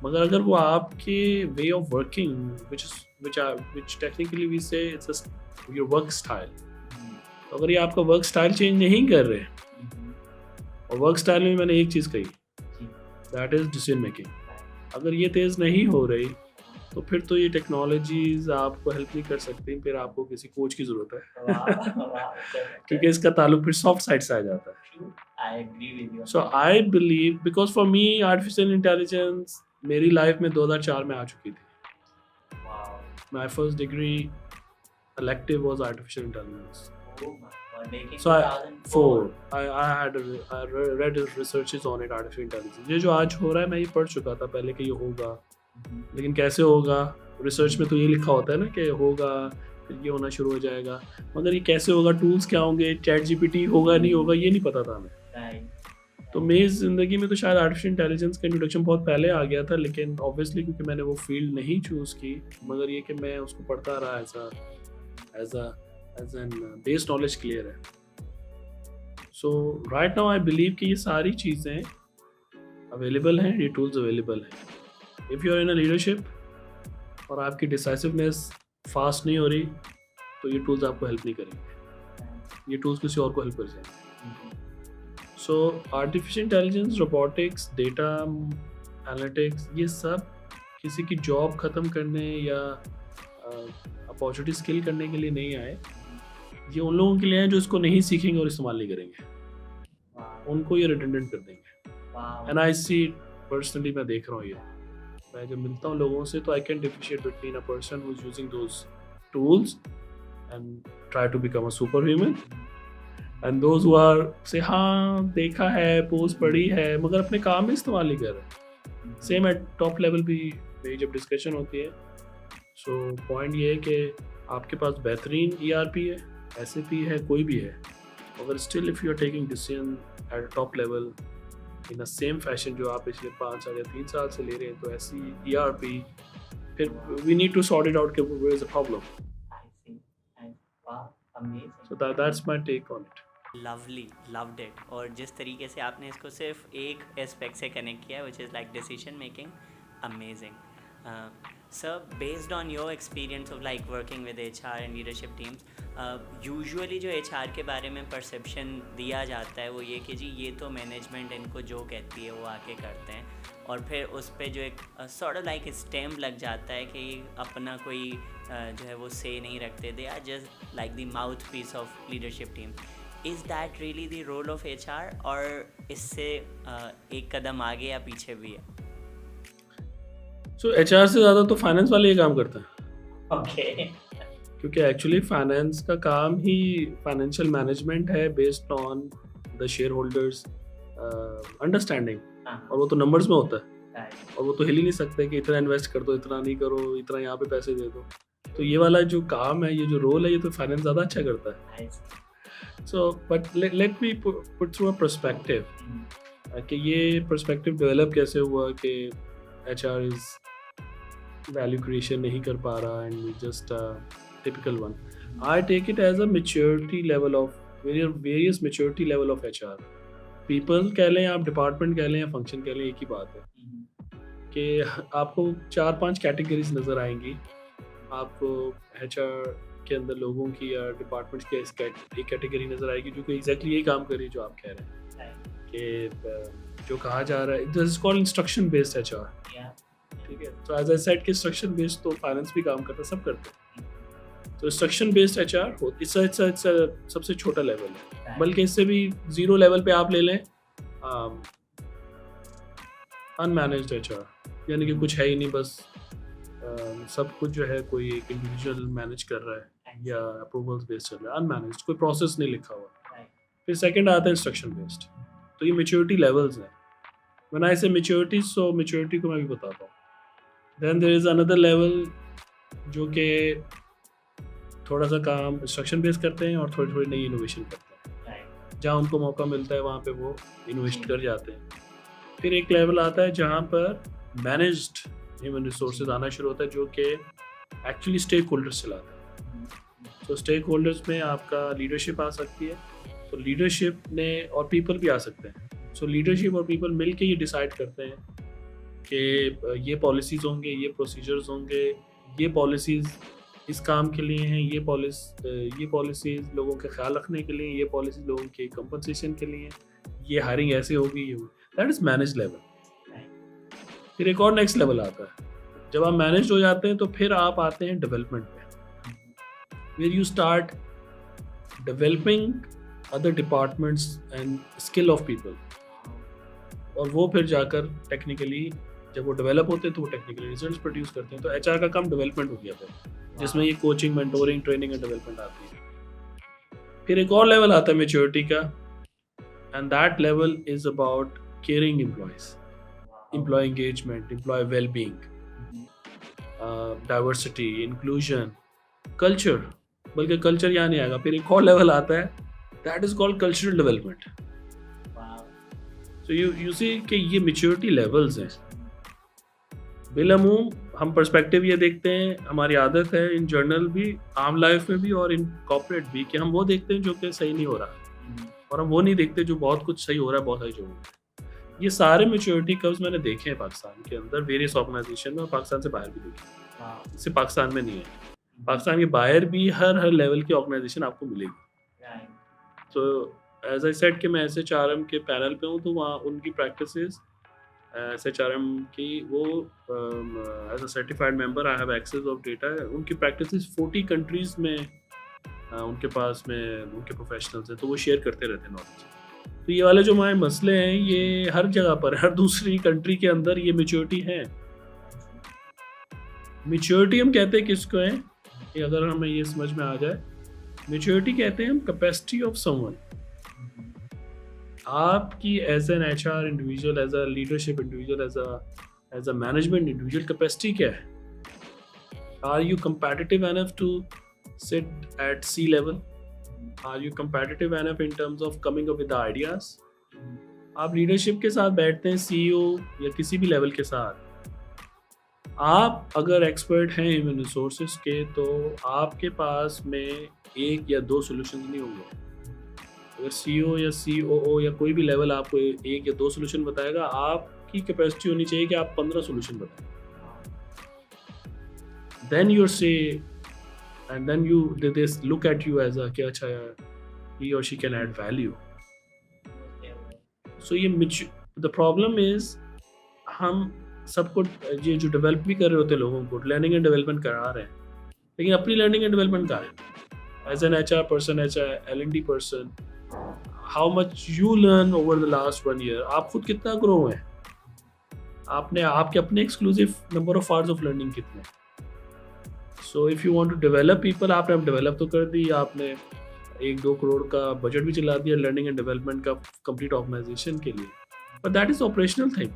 मगर अगर वो आपके way of working which technically we say it's your work style, तो अगर ये आपका वर्क स्टाइल चेंज नहीं कर रहे, और वर्क स्टाइल में मैंने एक चीज़ कही, दैट इज़ डिसीजन मेकिंग, अगर ये तेज़ नहीं हो रही तो फिर तो ये टेक्नोलॉजीज आपको हेल्प नहीं कर सकती, फिर आपको किसी कोच की ज़रूरत है क्योंकि इसका ताल्लुक फिर सॉफ्ट साइड से आ जाता है। I agree with you. So I believe, because for me artificial intelligence मेरी लाइफ में 2004 में आ चुकी थी। Wow. My first degree elective was artificial intelligence. Oh my God. Back in So 2004. I read researches on it, artificial intelligence. ये जो आज हो रहा है मैं ये पढ़ चुका था पहले कि ये होगा, लेकिन कैसे होगा, रिसर्च में तो ये लिखा होता है ना कि होगा, फिर ये होना शुरू हो जाएगा, मगर ये कैसे होगा, टूल्स क्या होंगे, चैट जीपीटी होगा नहीं होगा, ये नहीं पता था हमें। Right. तो मेरी ज़िंदगी में तो शायद आर्टिफिशियल इंटेलिजेंस का इंट्रोडक्शन बहुत पहले आ गया था, लेकिन ऑब्वियसली क्योंकि मैंने वो फील्ड नहीं चूज़ की, मगर ये कि मैं उसको पढ़ता रहा as an base knowledge clear है। So right now I believe कि ये सारी चीज़ें अवेलेबल हैं, ये टूल्स अवेलेबल हैं। If you are in a leadership और आपकी डिसाइसिवनेस फास्ट नहीं हो रही, तो ये टूल्स आपको हेल्प नहीं करेंगे, ये टूल्स किसी और को हेल्प कर जाएंगे। So artificial intelligence, robotics, data analytics, ये सब किसी की जॉब ख़त्म करने या अपॉर्चुनिटी स्किल करने के लिए नहीं आए, ये उन लोगों के लिए है जो इसको नहीं सीखेंगे और इस्तेमाल नहीं करेंगे, उनको ये रिडंडेंट कर देंगे। एंड आई सी पर्सनली, मैं देख रहा हूँ ये, मैं जब मिलता हूँ लोगों से तो I can differentiate between a person who is using those tools and try to become a super human, and those who are say हाँ देखा है, पोस्ट पढ़ी है, मगर अपने काम में इस्तेमाल नहीं कर रहे। सेम एट टॉप लेवल भी मेरी जब डिस्कशन होती है, सो पॉइंट ये है कि आपके पास बेहतरीन ERP है, SAP है, कोई भी है, अगर still if you are taking decision at top level in the same fashion जो आप पिछले 5 साल या 3 साल से ले रहे हैं, तो ऐसी ERP, फिर we need to sort it out कि where is the problem. I see. And wow, amazing. So that's my take on it. Lovely, loved it. और जिस तरीके से आपने इसको सिर्फ एक एस्पेक्ट से कनेक्ट किया, which is like decision making, amazing. Sir, based on your experience of like working with HR and leadership teams, usually जो HR के बारे में परसेप्शन दिया जाता है वो ये कि जी ये तो मैनेजमेंट इनको जो कहती है वो आके करते हैं, और फिर उस पे जो एक सॉर्ट ऑफ लाइक स्टैम्प लग जाता है कि अपना कोई जो है वो से नहीं रखते, they are just like the mouthpiece of leadership team. Is that really the role of HR, और इससे एक कदम आगे या पीछे भी है? सो HR से ज़्यादा तो फाइनेंस वाले ये काम करते हैं। ओके। क्योंकि एक्चुअली फाइनेंस का काम ही फाइनेंशियल मैनेजमेंट है, based on the share holders understanding, और वो तो नंबर्स में होता है, और वो तो हिल ही नहीं सकते कि इतना इन्वेस्ट कर दो, इतना नहीं करो, इतना यहाँ पे पैसे दे दो। तो ये वाला जो काम है, ये जो रोल है, ये तो फाइनेंस ज़्यादा अच्छा करता है। So but let me put through a perspective कि ये पर्सपेक्टिव डेवलप कैसे हुआ कि HR इज वैल्यू क्रिएशन नहीं कर पा रहा, and just typical one. I take it as a maturity level of various maturity level of HR. People कह लें, आप डिपार्टमेंट कह लें या फंक्शन कह लें, एक ही बात है कि आपको 4-5 कैटेगरीज नज़र आएंगी। आपको HR के अंदर लोगों की या डिपार्टमेंट्स की एक कैटेगरी नज़र आएगी जो कि एग्जैक्टली यही काम कर रही है जो आप कह रहे हैं कि जो कहा जा रहा है, this is called instruction based HR। ठीक है, तो एज आई सेड कि इंस्ट्रक्शन बेस्ड तो फाइनेंस भी काम करता है, सब करते हैं। तो इंस्ट्रक्शन बेस्ड HR इससे सबसे छोटा लेवल है, बल्कि इससे भी 0 लेवल पे आप ले लें अनमैनेज्ड HR, यानी कि कुछ है ही नहीं, बस सब कुछ जो है कोई एक इंडिविजुअल मैनेज कर रहा है या अप्रूवल्स बेस्ड चल रहा है, अनमैनेज्ड, कोई प्रोसेस नहीं लिखा हुआ। फिर सेकंड आता है इंस्ट्रक्शन बेस्ड। तो ये मैच्योरिटी लेवल्स हैं। When I say maturity, so maturity को मैं भी बताता हूँ। Then there is another level जो कि थोड़ा सा काम इंस्ट्रक्शन बेस करते हैं और थोड़ी थोड़ी नई इनोवेशन करते हैं। जहाँ उनको मौका मिलता है वहाँ पे वो इन्वेस्ट कर जाते हैं। फिर एक लेवल आता है जहाँ पर मैनेज्ड ह्यूमन रिसोर्सेज आना शुरू होता है, जो कि एक्चुअली स्टेक होल्डर्स चलाते हैं। तो स्टेक होल्डर्स में आपका लीडरशिप आ सकती है, तो लीडरशिप ने और पीपल भी आ सकते हैं। सो लीडरशिप और पीपल मिल के ये डिसाइड करते हैं कि ये पॉलिसीज़ होंगे, ये प्रोसीजर्स होंगे, ये पॉलिसीज़ इस काम के लिए हैं, ये पॉलिसीज़ लोगों के ख्याल रखने के लिए, ये पॉलिसीज़ लोगों के कंपनसेशन के लिए, ये हायरिंग ऐसे होगी, ये दैट इज़ मैनेज लेवल। फिर एक और नेक्स्ट लेवल आता है, जब आप मैनेज हो जाते हैं तो फिर आप आते हैं डेवलपमेंट पे, where you start developing other departments and skill of people. और वो फिर जाकर टेक्निकली जब वो डेवलप होते हैं तो वो टेक्निकली रिजल्ट्स प्रोड्यूस करते हैं। तो एचआर का काम डेवलपमेंट हो गया फिर, जिसमें ये coaching, mentoring, training and development आती है। फिर एक और लेवल आता है मैच्योरिटी का, and that level is about caring employees, employee engagement, employee wellbeing, diversity, inclusion, culture. बल्कि कल्चर यहाँ नहीं आएगा, फिर एक और लेवल आता है, that is called cultural development. So you see कि ये मैच्योरिटी लेवल्स हैं। बिलअमूम हम पर्सपेक्टिव ये देखते हैं, हमारी आदत है इन जर्नल भी, आम लाइफ में भी और इन कॉर्पोरेट भी, कि हम वो देखते हैं जो कि सही नहीं हो रहा, और हम वो नहीं देखते जो बहुत कुछ सही हो रहा है, बहुत सही जो हो रहा है। ये सारे मैच्योरिटी कर्व्स मैंने देखे हैं पाकिस्तान के अंदर वेरियस ऑर्गेनाइजेशन में, और पाकिस्तान से बाहर भी देखे। सिर्फ पाकिस्तान में नहीं है, पाकिस्तान के बाहर भी हर लेवल की ऑर्गेनाइजेशन आपको मिलेगी। तो एज आई सेड कि मैं SHRM के पैनल पे हूँ, तो वहाँ उनकी प्रैक्टिसेस SHRM की, वो as a certified member I have access of data, उनकी प्रैक्टिसेस 40 कंट्रीज़ में उनके पास में उनके प्रोफेशनल्स हैं, तो वो शेयर करते रहते हैं नॉलेज। तो ये वाले जो हमारे मसले हैं, ये हर जगह पर, हर दूसरी कंट्री के अंदर ये मैच्योरिटी है। मैच्योरिटी हम कहते हैं किसको है, कि अगर हमें ये समझ में आ जाए, मैच्योरिटी कहते हैं हम कैपेसिटी ऑफ समवन। आपकी as an HR individual, as a leadership individual, as a management individual capacity क्या है? Are you competitive enough to sit at C level? Are you competitive enough in terms of coming up with the ideas? आप leadership के साथ बैठते हैं, CEO या किसी भी लेवल के साथ, आप अगर एक्सपर्ट हैं ह्यूमन रिसोर्सेज के, तो आपके पास में एक या दो सोल्यूशन नहीं होंगे। अगर CEO या COO या कोई भी लेवल आपको एक या दो सोल्यूशन बताएगा, आपकी कैपेसिटी होनी चाहिए कि आप 15 सोल्यूशन बताएं। Then you say and then you they look at you as a कि अच्छा ही और she can add value. So ये द प्रॉब्लम इज, हम सबको ये जो डेवलप भी कर रहे होते हैं, लोगों को लर्निंग एंड डेवलपमेंट करा रहे हैं, लेकिन अपनी लर्निंग एंड डेवलपमेंट कहाँ है? As an HR person, L&D person, how much you learn over the last 1 year? आप खुद कितना ग्रो हुए हैं? आपने आपके अपने exclusive number of hours of learning कितने? So if you want to develop people, आपने डेवलप तो कर दी, आपने 1-2 करोड़ का बजट भी चला दिया लर्निंग एंड डेवलपमेंट का कंप्लीट ऑर्गेनाइजेशन के लिए, but that is operational thing.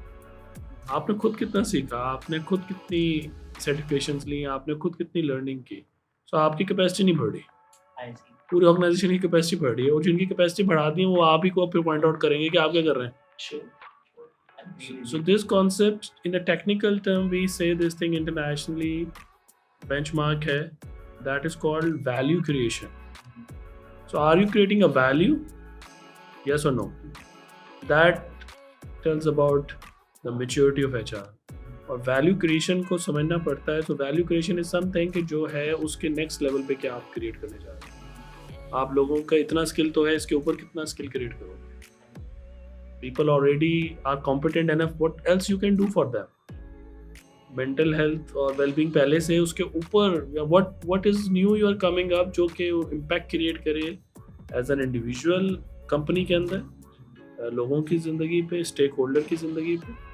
आपने खुद कितना सीखा, आपने खुद कितनी सर्टिफिकेशंस ली, आपने खुद कितनी लर्निंग की, सो आपकी कैपेसिटी नहीं बढ़ी, पूरी ऑर्गेनाइजेशन की कैपेसिटी बढ़ रही है। और जिनकी कैपेसिटी बढ़ा दी है, वो आप ही को फिर पॉइंट आउट करेंगे कि आप क्या कर रहे हैं। So this concept, in a technical term, we say this thing internationally, benchmark है, that is called value creation. So are you creating a value? Yes or no? That tells about the maturity of HR. और value creation को समझना पड़ता है। तो value creation is something कि जो है उसके नेक्स्ट लेवल पे क्या आप क्रिएट करने जा रहे हैं। आप लोगों का इतना स्किल तो है, इसके ऊपर कितना स्किल क्रिएट करोगे? People already are competent enough, what else you can do for them? Mental health और वेलबींग पहले से, उसके ऊपर what is new you are coming up, जो कि इम्पैक्ट क्रिएट करे एज एन इंडिविजुअल कंपनी के अंदर, लोगों की ज़िंदगी पे, स्टेक होल्डर की ज़िंदगी पे।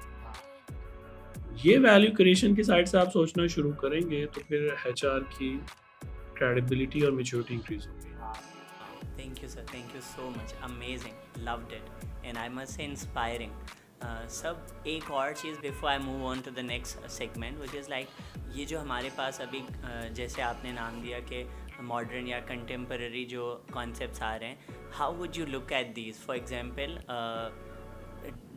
ये वैल्यू क्रिएशन की साइड से आप सोचना शुरू करेंगे, तो फिर HR की क्रेडिबिलिटी और मैच्योरिटी इंक्रीज होगी। Thank you sir, thank you so much, amazing, loved it, and I must say inspiring. सब एक और चीज़ before I move on to the next segment, which is like, ये जो हमारे पास अभी जैसे आपने नाम दिया कि मॉडर्न या कंटेम्पररी जो कॉन्सेप्ट्स आ रहे हैं, how would you look at these? For example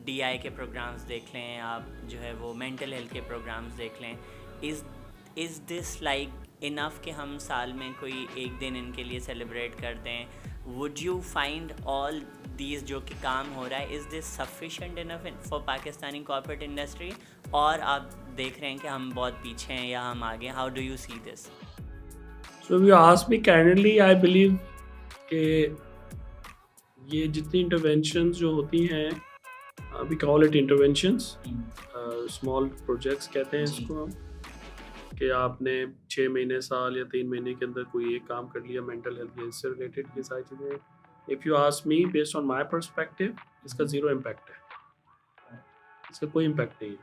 DI के प्रोग्राम्स देख लें आप, जो है वो मेंटल हेल्थ के प्रोग्राम्स देख लें. इज़ दिस लाइक इनफ कि हम साल में कोई एक दिन इनके लिए सेलिब्रेट कर दें? Would you find all these जो कि काम हो रहा है, is this sufficient enough for Pakistani corporate industry, और आप देख रहे हैं कि हम बहुत पीछे हैं या हम आगे? How do you see this? So if you ask me candidly, I believe कि ये जितनी interventions जो होती हैं, we call it interventions, small projects कहते हैं इसको हम, कि आपने 6 महीने, साल या 3 महीने के अंदर कोई एक काम कर लिया मेंटल हेल्थ या इससे रिलेटेड, ये सारी चीज़ें. If you ask me, based on my perspective, इसका ज़ीरो इम्पैक्ट है, इसका कोई इम्पैक्ट नहीं है.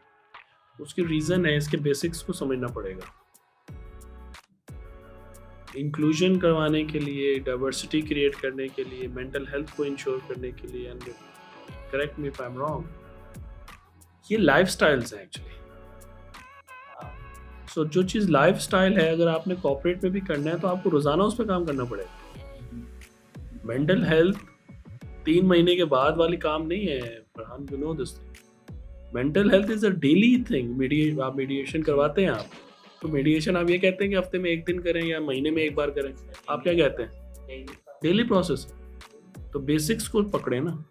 उसकी रीज़न है, इसके बेसिक्स को समझना पड़ेगा. इंक्लूजन करवाने के लिए, डाइवर्सिटी क्रिएट करने के लिए, मेंटल हेल्थ को इंश्योर करने के लिए, and correct me if I am wrong, ये लाइफ स्टाइल्स हैं एक्चुअली. सो जो चीज़ लाइफ स्टाइल है, अगर आपने कॉर्पोरेट में भी करना है तो आपको रोज़ाना उस पर काम करना पड़ेगा. मेंटल हेल्थ 3 महीने के बाद वाली काम नहीं है Farhan, you know this thing. Mental health is a daily thing. आप मेडिएशन करवाते हैं आप, तो मेडिएशन आप ये कहते हैं कि हफ्ते में एक दिन करें या महीने में एक बार करें, आप क्या कहते हैं? Daily process. तो बेसिक्स को पकड़े ना.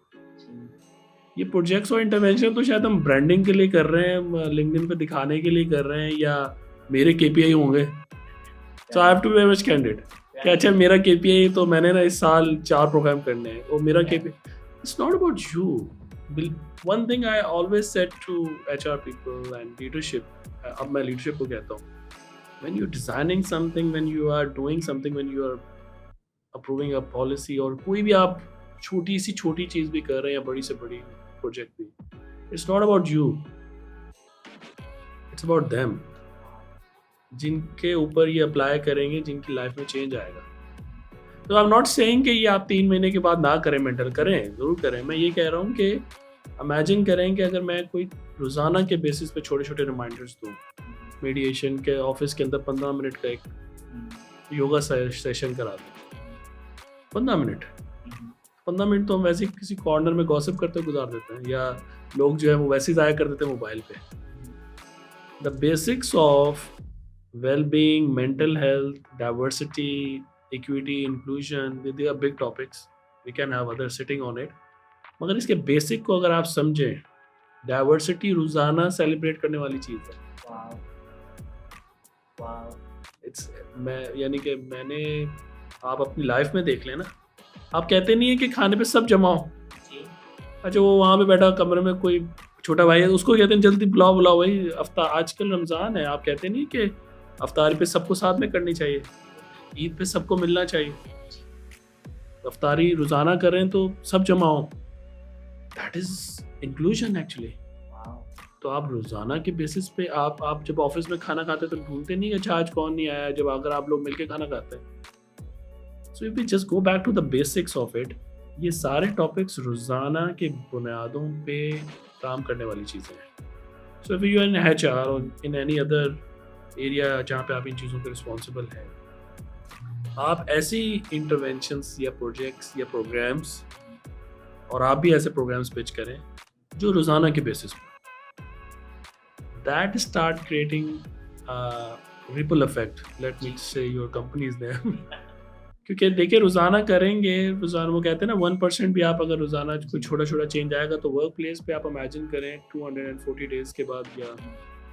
ये प्रोजेक्ट्स और इंटरवेंशन तो शायद हम ब्रांडिंग के लिए कर रहे हैं, लिंक्डइन पे दिखाने के लिए कर रहे हैं, या मेरे KPI होंगे. So I have to be very much candid कि अच्छा मेरा KPI तो मैंने ना इस साल 4 प्रोग्राम करने हैं, और मेरा KPI, it's not about you. One thing I always said to HR people and leadership, अब मैं लीडरशिप को कहता हूँ, when you're designing something, when you are doing something, when you are approving a policy, और कोई भी आप छोटी सी छोटी चीज़ भी कर रहे हैं या बड़ी से बड़ी प्रोजेक्ट भी, it's not about you, it's about them. जिनके ऊपर ये अप्लाई करेंगे, जिनकी लाइफ में चेंज आएगा. तो आई एम नॉट सेइंग कि ये आप 3 महीने के बाद ना करें, मेंटल करें, ज़रूर करें. मैं ये कह रहा हूँ कि इमेजिन करें कि अगर मैं कोई रोज़ाना के बेसिस पे छोटे छोटे रिमाइंडर्स दूँ, मेडिएशन के ऑफिस के अंदर 15 मिनट का एक योगा सेशन करा दें. 15 मिनट 15 मिनट तो हम वैसे ही किसी कॉर्नर में गॉसिप करते हुए गुजार देते हैं, या लोग जो है वो वैसे ही ज़ाया कर देते हैं मोबाइल पे. The basics of well-being, mental health, diversity, equity, inclusion, they are big topics. We can have others sitting on it. मगर इसके बेसिक को अगर आप समझें, डाइवर्सिटी रोजाना सेलिब्रेट करने वाली चीज़ है. यानी कि आप अपनी लाइफ में देख लें ना, आप कहते नहीं है कि खाने पे सब जमा हो. अच्छा वो वहाँ पे बैठा कमरे में कोई छोटा भाई है, उसको कहते हैं जल्दी बुलाओ भाई, आजकल रमज़ान है, आप कहते नहीं कि अफ्तारी पे सबको साथ में करनी चाहिए, ईद पे सबको मिलना चाहिए. अफ्तारी रोज़ाना करें तो सब जमा हो. That is inclusion actually. तो आप रोज़ाना के बेसिस पे आप जब ऑफिस में खाना खाते हैं तो ढूंढते नहीं अच्छा आज कौन नहीं आया, जब अगर आप लोग मिलके खाना खाते हैं. So if we just go back to the basics of it, ये सारे टॉपिक्स रोज़ाना के बुनियादों पे काम करने वाली चीज़ें हैं. So if you are in HR और इन एनी अदर एरिया जहाँ पे आप इन चीज़ों के रिस्पॉन्सिबल हैं, आप ऐसी इंटरवेंशंस या प्रोजेक्ट्स या प्रोग्राम्स, और आप भी ऐसे प्रोग्राम्स पिच करें जो रोज़ाना के बेसिस पे, that start creating a ripple effect. Let me say your company's name. क्योंकि देखिए रोज़ाना करेंगे, रोज़ाना वो कहते हैं ना 1% भी आप अगर रोज़ाना कोई छोटा छोटा चेंज आएगा, तो वर्क प्लेस पे आप इमेजिन करें 240 डेज़ के बाद या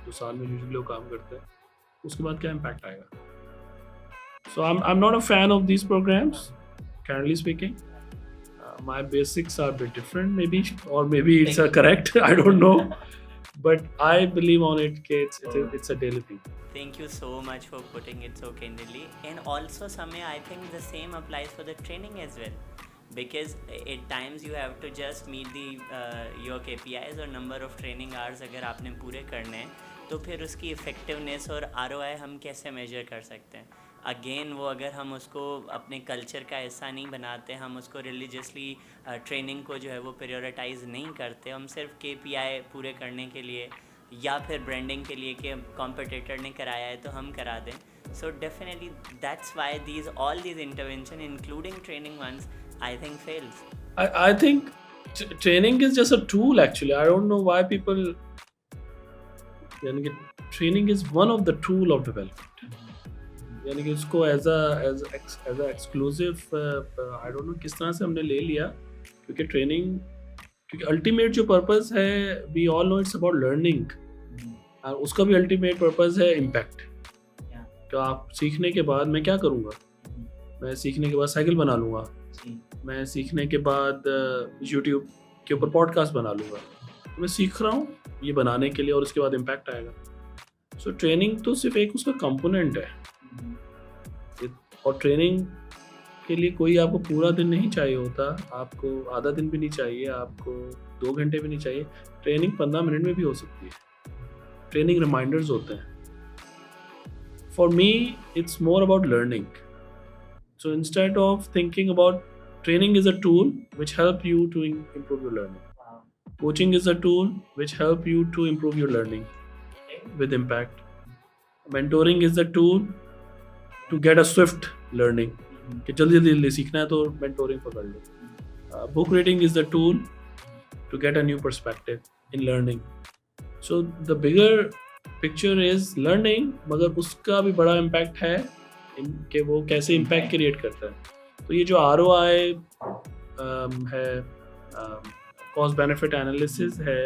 2 साल में यूजुअली लोग काम करते हैं, उसके बाद क्या इम्पैक्ट आएगा. So I'm not a fan of these programs, currently speaking. My basics are a bit different, maybe, or maybe it's correct. I don't know. But I believe on it that it's a daily thing. Thank you so much for putting it so candidly. And also, Samay, I think the same applies for the training as well. Because at times you have to just meet your KPIs और number of training hours अगर आपने पूरे करने हैं, तो फिर उसकी effectiveness और ROI हम कैसे measure कर सकते हैं. अगेन वो अगर हम उसको अपने कल्चर का हिस्सा नहीं बनाते, हम उसको रिलीजियसली ट्रेनिंग को जो है वो प्रायोरिटाइज नहीं करते, हम सिर्फ KPI पूरे करने के लिए या फिर ब्रांडिंग के लिए कि कॉम्पिटिटर ने कराया है तो हम करा दें, So definitely that's why all these intervention, including training ones, I think fails. I think training is just a tool actually. I don't know why people, यानी कि training is one of the tool of development. यानी कि उसको as a exclusive I don't know किस तरह से हमने ले लिया, क्योंकि ट्रेनिंग, क्योंकि अल्टीमेट जो पर्पस है we all know it's about learning, और उसका भी अल्टीमेट पर्पस है इम्पैक्ट। तो आप सीखने के बाद मैं क्या करूँगा, मैं सीखने के बाद साइकिल बना लूँगा, मैं सीखने के बाद यूट्यूब के ऊपर पॉडकास्ट बना लूँगा, तो मैं सीख रहा हूँ ये बनाने के लिए और उसके बाद इम्पैक्ट आएगा। सो ट्रेनिंग तो सिर्फ एक उसका कंपोनेंट है, और ट्रेनिंग के लिए कोई आपको पूरा दिन नहीं चाहिए होता, आपको आधा दिन भी नहीं चाहिए, आपको 2 घंटे भी नहीं चाहिए, ट्रेनिंग 15 मिनट में भी हो सकती है। ट्रेनिंग रिमाइंडर्स होते हैं। For me it's more about learning. So instead of thinking about training is a tool which help you to improve your learning. Coaching is a tool which help you to improve your learning with impact. Mentoring is a tool to get a swift learning. कि जल्दी जल्दी सीखना है तो mentoring पकड़ लो. Book reading is the tool to get a new perspective in learning. So the bigger picture is learning, मगर उसका भी बड़ा impact है कि वो कैसे impact create करता है. तो ये जो ROI है, कॉस्ट बेनिफिट एनालिसिस है,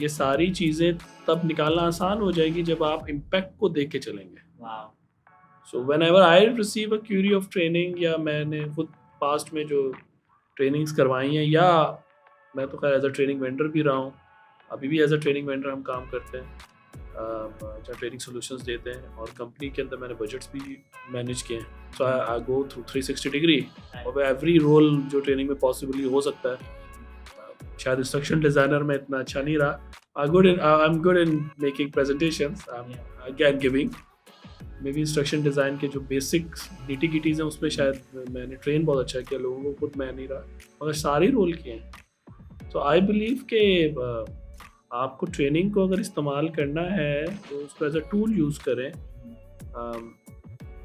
ये सारी चीज़ें तब निकालना आसान हो जाएगी जब आप इम्पैक्ट को देख के चलेंगे। So whenever I receive a query of training, या मैंने खुद पास्ट में जो ट्रेनिंग्स करवाई हैं, या मैं तो खैर एज अ ट्रेनिंग वेंडर भी रहा हूँ, अभी भी एज अ ट्रेनिंग वेंडर हम काम करते हैं, जहाँ ट्रेनिंग सॉल्यूशंस देते हैं, और कंपनी के अंदर मैंने बजट्स भी मैनेज किए हैं। सो आई गो थ्रू 360 डिग्री और एवरी रोल जो ट्रेनिंग में पॉसिबली हो सकता है। शायद इंस्ट्रक्शन डिज़ाइनर में इतना अच्छा नहीं रहा, I am good in making presentations, again giving, may be instruction design के जो बेसिक नीटी गिटीज़ हैं उसमें शायद मैंने ट्रेन बहुत अच्छा किया लोगों को, खुद मैं नहीं रहा, मगर सारे रोल किए हैं। सो आई बिलीव के आपको ट्रेनिंग को अगर इस्तेमाल करना है तो उसको एज अ टूल यूज़ करें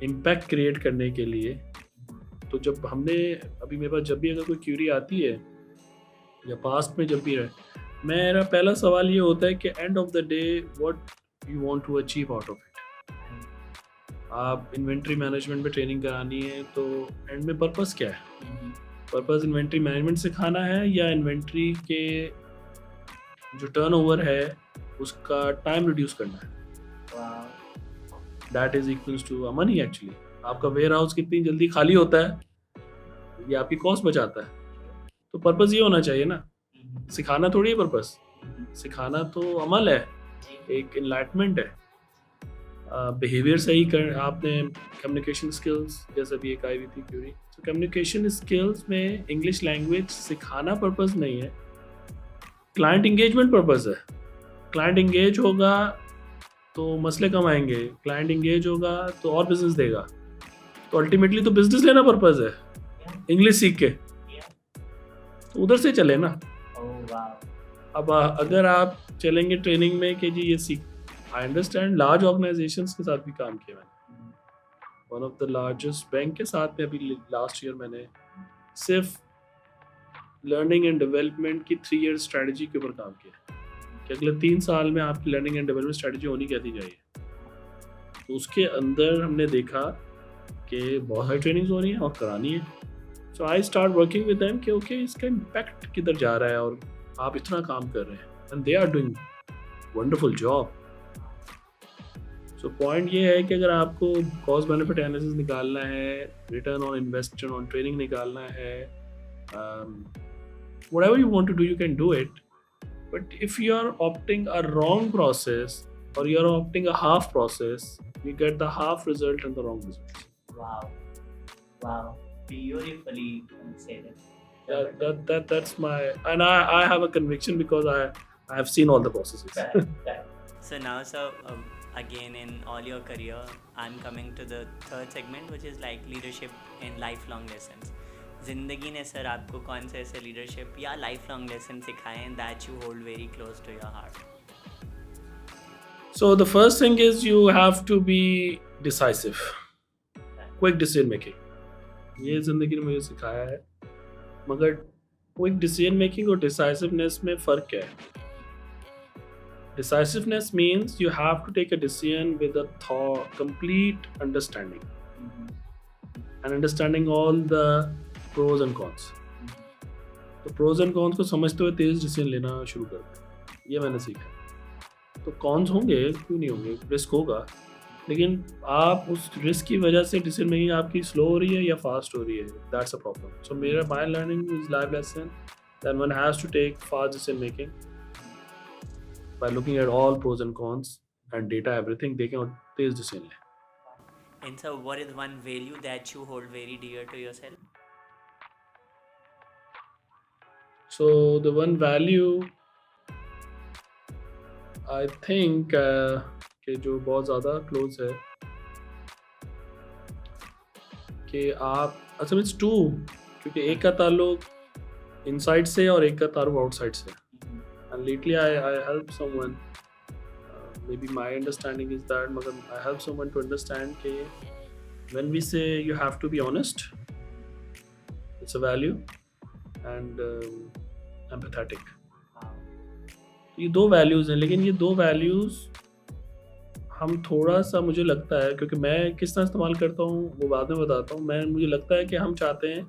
इम्पैक्ट क्रिएट करने के लिए। तो जब हमने अभी मेरे पास जब भी अगर कोई क्यूरी आती है, या पास्ट में जब भी रहे, मेरा पहला सवाल ये होता है कि end of the day what you want to achieve out of it. आप इन्वेंट्री मैनेजमेंट में ट्रेनिंग करानी है तो एंड में पर्पस क्या है? पर्पस इन्वेंट्री मैनेजमेंट सिखाना है, या इन्वेंट्री के जो टर्नओवर है उसका टाइम रिड्यूस करना है? That is equals to money actually. आपका वेयर हाउस कितनी जल्दी खाली होता है ये आपकी कॉस्ट बचाता है। तो पर्पस ये होना चाहिए ना, सिखाना थोड़ी है पर्पस, सिखाना तो अमल है, एक इनलाइटमेंट है। बिहेवियर सही कर, आपने कम्युनिकेशन स्किल्स जैसे भी एक आई हुई थी क्यूरी, तो कम्युनिकेशन स्किल्स में इंग्लिश लैंग्वेज सिखाना पर्पस नहीं है, क्लाइंट इंगेजमेंट पर्पस है। क्लाइंट इंगेज होगा तो मसले कम आएंगे, क्लाइंट इंगेज होगा तो और बिजनेस देगा, तो अल्टीमेटली तो बिजनेस लेना पर्पस है इंग्लिश सीख के, तो उधर से चले ना। अब अगर आप चलेंगे ट्रेनिंग में कि जी ये सीख, आई अंडरस्टैंड लार्ज ऑर्गेनाइजेशंस के साथ भी काम किया मैंने, one of the largest bank के साथ में अभी लास्ट ईयर मैंने सिर्फ लर्निंग एंड डेवलपमेंट की 3 ईयर स्ट्रेटजी के ऊपर काम किया कि अगले 3 साल में आपकी लर्निंग एंड डेवलपमेंट स्ट्रेटजी होनी कैसी चाहिए। तो उसके अंदर हमने देखा कि बहुत सारी ट्रेनिंग्स हो रही हैं और करानी है। So I start working with them कि ओके इसका इम्पैक्ट किधर जा रहा है और आप इतना काम कर रहे हैं, and they are doing wonderful job. So point ये है कि अगर आपको कॉस्ट बेनिफिट एनालिसिस निकालना है, return on investment on training निकालना है, whatever you want to do you can do it, but if you are opting a wrong process or you are opting a half process, you get the half result and the wrong result. Wow, beautifully said. That's my, and I have a conviction because I have seen all the processes. So now sir, again in all your career I'm coming to the third segment, which is like leadership in lifelong lessons. जिंदगी ने sir आपको कौन से ऐसे leadership या life long lesson सिखाए हैं that you hold very close to your heart? So the first thing is you have to be decisive, quick decision making. ये ज़िंदगी ने मुझे सिखाया है। मगर क्विक डिसीजन मेकिंग और डिसाइसिवनेस में फ़र्क क्या है? Decisiveness means you have to take a decision with a complete understanding and understanding all the pros and cons. तो pros and cons को समझते हुए तेज डिसीजन लेना शुरू कर दो, ये मैंने सीखा। तो cons होंगे, क्यों नहीं होंगे, रिस्क होगा, लेकिन आप उस रिस्क की वजह से डिसीजन मेकिंग आपकी स्लो हो रही है या फास्ट हो रही है, दैट्स अ प्रॉब्लम। सो मेरा my learning is life lesson that one has to take fast decision making by looking at all pros and cons and data everything, they can Tej decision ले। And so, what is one value that you hold very dear to yourself? So the one value I think कि जो बहुत ज़्यादा close है कि आप अच्छा means to, क्योंकि एक का ताल्लुक इनसाइड से और एक का ताल्लुक आउटसाइड से। And lately I help someone, maybe my understanding is that magar I help someone to understand ke when we say you have to be honest, it's a value, and empathetic, ये दो values हैं। लेकिन ये दो values हम थोड़ा सा, मुझे लगता है, क्योंकि मैं किस तरह इस्तेमाल करता हूँ वो बाद में बताता हूँ। मैं मुझे लगता है कि हम चाहते हैं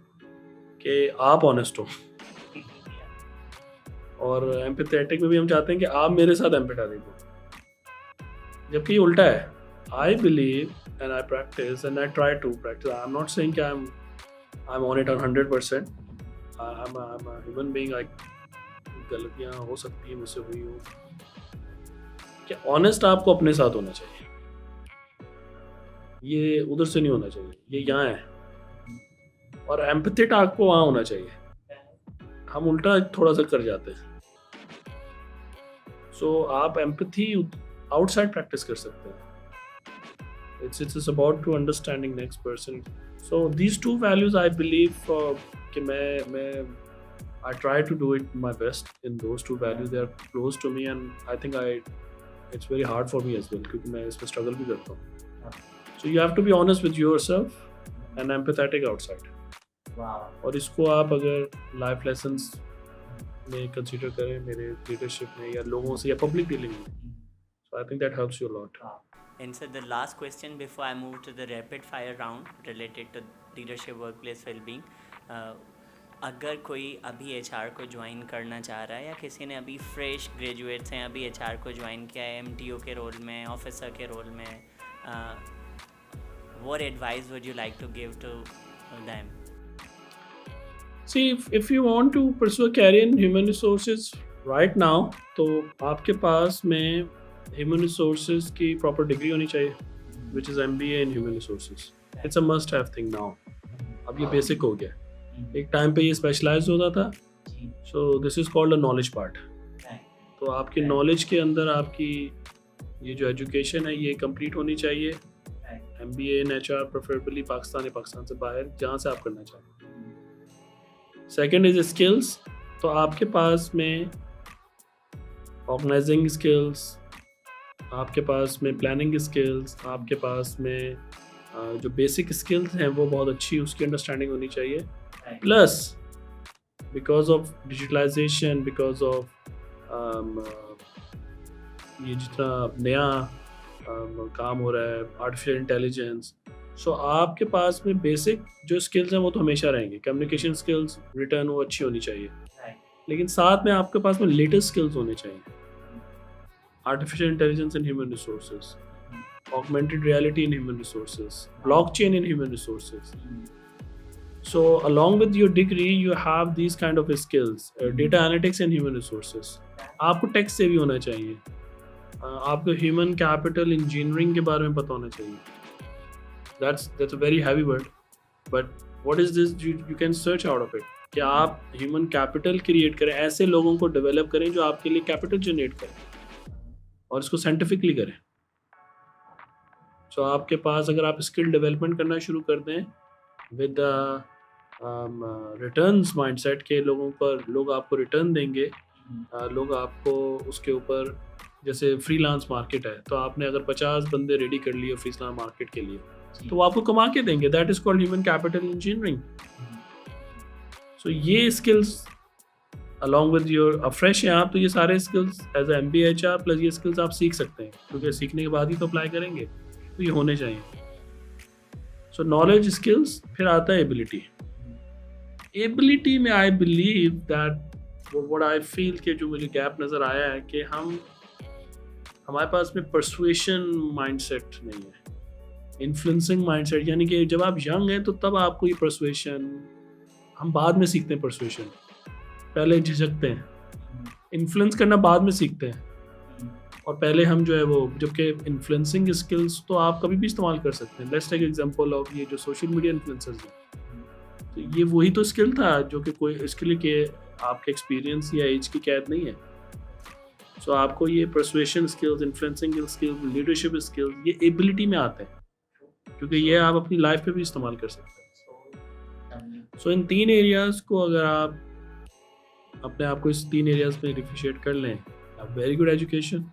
कि आप ऑनेस्ट हो, और एम्पैथेटिक में भी हम चाहते हैं कि आप मेरे साथ एम्पैथेटिक हो, जबकि ये उल्टा है। I believe and I practice and I try to practice, I am not saying कि I am on it 100%, I am a human being, गलतियाँ हो सकती हैं, मुझसे हुई हो, कि ऑनेस्ट आपको अपने साथ होना चाहिए, ये उधर से नहीं होना चाहिए, ये यहाँ है, और एम्पैथेटिक आपको वहाँ होना चाहिए। हम उल्टा थोड़ा सा कर जाते हैं। सो आप एम्पैथी आउटसाइड प्रैक्टिस कर सकते हैं। It's about to understanding next person. So these two values I believe कि मैं I try to do it my best in those two values, they are close to me, and I think it's very hard for me as well, क्योंकि मैं इसमें struggle भी करता हूँ। So you have to be honest with yourself and empathetic outside. और इसको आप अगर लाइफ लेसन्स में कंसीडर करें, मेरे लीडरशिप में या लोगों से या पब्लिक डीलिंग में, so I think that helps you a lot. And so the last question before I move to the rapid fire round related to leadership workplace well-being, अगर कोई अभी HR को ज्वाइन करना चाह रहा है, या किसी ने अभी फ्रेश ग्रेजुएट्स हैं, अभी HR को ज्वाइन किया है MTO के रोल में, ऑफिसर के रोल में, what advice would you like to give to them? See, if you want to pursue a career in human resources right now, तो आपके पास में human resources की proper degree होनी चाहिए, which is MBA in human resources. It's a must have thing now. अब ये basic हो गया, एक टाइम पे ये specialized होता था, so this is called a knowledge part. तो आपकी knowledge के अंदर आपकी ये जो education है ये complete होनी चाहिए, MBA in HR preferably Pakistan या पाकिस्तान से बाहर, जहाँ से आप करना चाहें। सेकेंड इज स्किल्स, तो आपके पास में ऑर्गेनाइजिंग स्किल्स, आपके पास में प्लानिंग स्किल्स, आपके पास में जो बेसिक स्किल्स हैं वो बहुत अच्छी उसकी अंडरस्टैंडिंग होनी चाहिए। Plus because of digitalization, because of ये जितना नया काम हो रहा है, आर्टिफिशियल इंटेलिजेंस, सो आपके पास में बेसिक जो स्किल्स हैं वो तो हमेशा रहेंगे। कम्युनिकेशन स्किल्स, रिटर्न, वो अच्छी होनी चाहिए, लेकिन साथ में आपके पास में लेटेस्ट स्किल्स होने चाहिए। Artificial intelligence in human resources, augmented reality in human resources, blockchain in human resources. So along with your degree you have these kind of skills. Data analytics in human resources, आपको text से भी होना चाहिए, आपको human capital engineering के बारे में पता होना चाहिए। That's a very heavy word, but what is this you can search out of it, कि आप ह्यूमन कैपिटल क्रिएट करें, ऐसे लोगों को डेवलप करें जो आपके लिए कैपिटल जनरेट करें और इसको साइंटिफिकली करें। सो आपके पास अगर आप स्किल डेवलपमेंट करना शुरू कर दें विद रिटर्न्स माइंडसेट के, लोग आपको रिटर्न देंगे, लोग आपको उसके ऊपर जैसे फ्रीलांस मार्केट है, तो आपने अगर 50 बंदे रेडी कर लिए फ्रीलांस मार्केट के लिए, तो वो आपको कमा के देंगे. That is called human capital engineering. So ये skills along with your fresh हैं आप, तो ये सारे skills as a MBA HR plus ये स्किल्स आप सीख सकते हैं, क्योंकि सीखने के बाद ही तो अप्लाई करेंगे, तो ये होने चाहिए. सो नॉलेज, स्किल्स, फिर आता है एबिलिटी. एबिलिटी में आई believe that what I feel कि जो मुझे गैप नज़र आया है कि हमारे पास में परसुएशन माइंडसेट नहीं है, इन्फ्लुएंसिंग माइंडसेट. यानी कि जब आप यंग हैं तो तब आपको ये परसुएशन, हम बाद में सीखते हैं परसुएशन, पहले झिझकते हैं. इन्फ्लुएंस करना बाद में सीखते हैं, और पहले हम जो है वो, जबकि इन्फ्लुएंसिंग स्किल्स तो आप कभी भी इस्तेमाल कर सकते हैं. लेट्स टेक एग्जांपल ऑफ ये जो सोशल मीडिया इन्फ्लुएंसर्स हैं, तो ये वही तो स्किल था जो कि कोई इसके लिए कि आपके एक्सपीरियंस या एज की कैद नहीं है. सो आपको ये persuasion skills, influencing skills, leadership skills, ये एबिलिटी में आते हैं, क्योंकि ये आप अपनी लाइफ पे भी इस्तेमाल कर सकते हैं. सो इन 3 एरियाज को अगर आप अपने आप को इस 3 एरियाज में डिफरेंशिएट कर लें, very good education,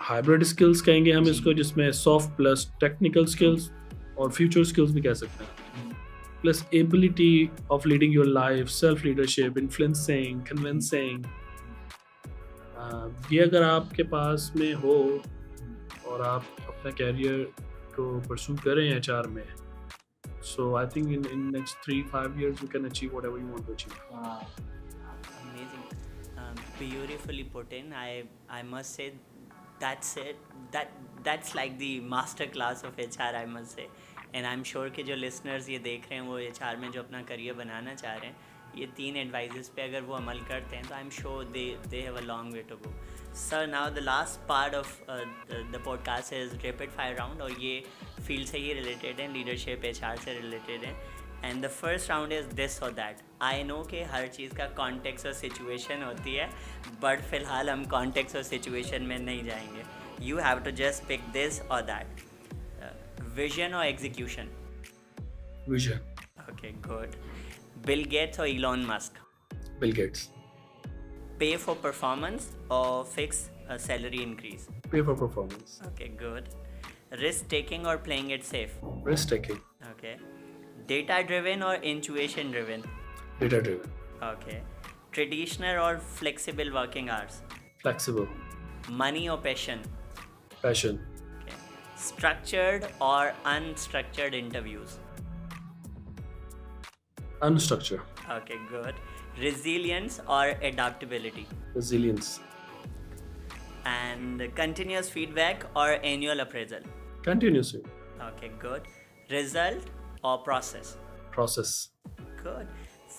hybrid skills कहेंगे हम इसको, जिसमें सॉफ्ट प्लस टेक्निकल स्किल्स और फ्यूचर स्किल्स भी कह सकते हैं, plus ability of leading your life, self leadership, influencing, convincing. ये अगर आपके पास में हो और आप अपना कैरियर को परस्यू करें HR में, so I think in next 3-5 years you can achieve whatever you want to achieve. Wow, amazing, beautifully put in. I must say that's it. That's like the master class of HR, I must say. And I'm sure कि जो listeners ये देख रहे हैं वो HR में जो अपना करियर बनाना चाह रहे हैं, ये 3 एडवाइजेस पे अगर वो अमल करते हैं तो I am sure they have a long way to go. Sir, now the last part of the podcast is rapid fire round, और ये फील्ड से ही रिलेटेड है, लीडरशिप HR से रिलेटेड है. And the first round is this और that. I know कि हर चीज़ का कॉन्टेक्स्ट और सिचुएशन होती है, बट फिलहाल हम कॉन्टेक्स्ट और सिचुएशन में नहीं जाएंगे. You have to just pick this और दैट. विजन और execution? Vision. Okay, good. Bill Gates or Elon Musk? Bill Gates. Pay for performance or fix a salary increase? Pay for performance. Okay, good. Risk taking or playing it safe? Risk taking. Okay. Data driven or intuition driven? Data driven. Okay. Traditional or flexible working hours? Flexible. Money or passion? Passion. Okay. Structured or unstructured interviews? Unstructured. Okay, good. Resilience or adaptability? Resilience. And continuous feedback or annual appraisal? Continuously. Okay, good. Result or process? Process. Good.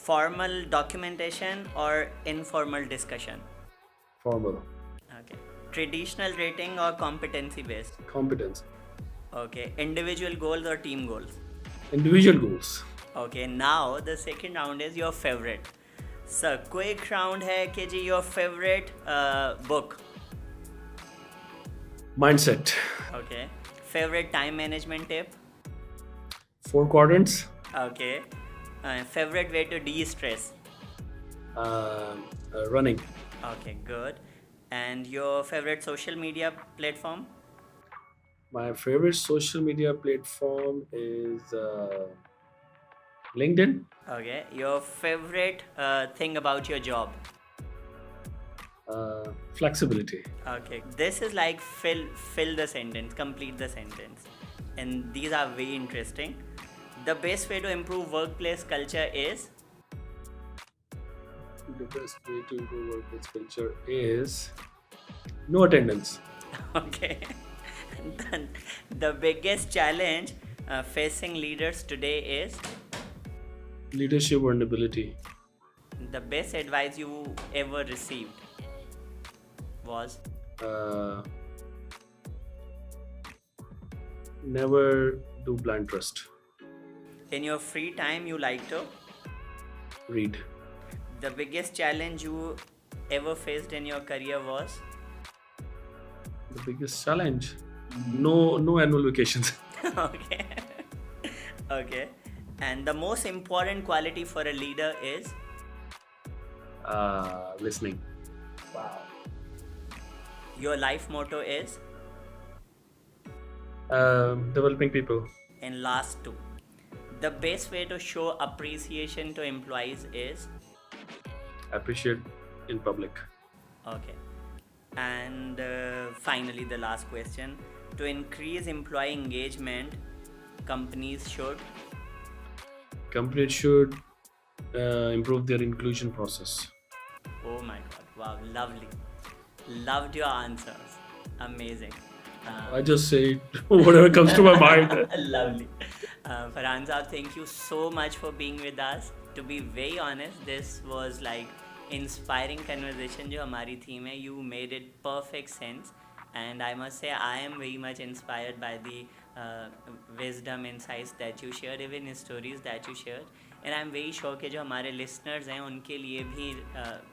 Formal documentation or informal discussion? Formal. Okay. Traditional rating or competency based? Competence. Okay. Individual goals or team goals? Individual goals. Okay, now the second round is your favorite. Sir, quick round है कि जी your favorite book? Mindset. Okay. Favorite time management tip? 4 quadrants. Okay. Favorite way to de-stress? Running. Okay, good. And your favorite social media platform? My favorite social media platform is LinkedIn. Okay. Your favorite thing about your job? Flexibility. Okay. This is like fill the sentence, complete the sentence. And these are very interesting. The best way to improve workplace culture is? The best way to improve workplace culture is no attendance. Okay. The biggest challenge facing leaders today is? Leadership vulnerability. The best advice you ever received was? Never do blind trust. In your free time you like to? Read. The biggest challenge you ever faced in your career was? The biggest challenge? No annual vacations. Okay. Okay. And the most important quality for a leader is? Listening. Wow. Your life motto is? Developing people. And last two. The best way to show appreciation to employees is? Appreciate in public. Okay. And finally, the last question. To increase employee engagement, companies should? Companies should improve their inclusion process. Oh my god, wow, lovely. Loved your answers. Amazing. I just say whatever comes to my mind. Lovely. Farhan Saab, thank you so much for being with us. To be very honest, this was like inspiring conversation जो हमारी theme है. You made it perfect sense, and I must say I am very much inspired by the wisdom, insights that you shared, even stories that you shared. And I'm very sure कि जो हमारे listeners हैं उनके लिए भी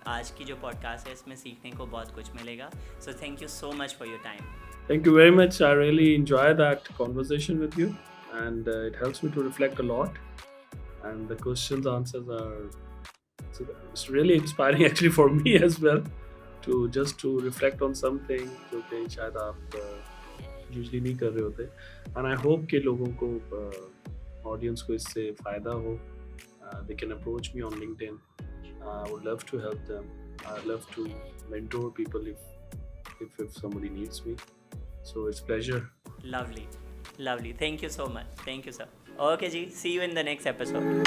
आज की जो podcast है इसमें सीखने को बहुत कुछ मिलेगा. So thank you so much for your time. Thank you very much. I really enjoy that conversation with you, and it helps me to reflect a lot. And the questions, answers it's really inspiring actually for me as well to reflect on something जो कि शायद आप usually नहीं कर रहे होते. And I hope कि लोगों को audience को इससे फायदा हो. They can approach me on LinkedIn. I would love to help them. I love to mentor people if somebody needs me. So it's pleasure. Lovely. Lovely. Thank you so much. Thank you, sir. Okay, ji. See you in the next episode.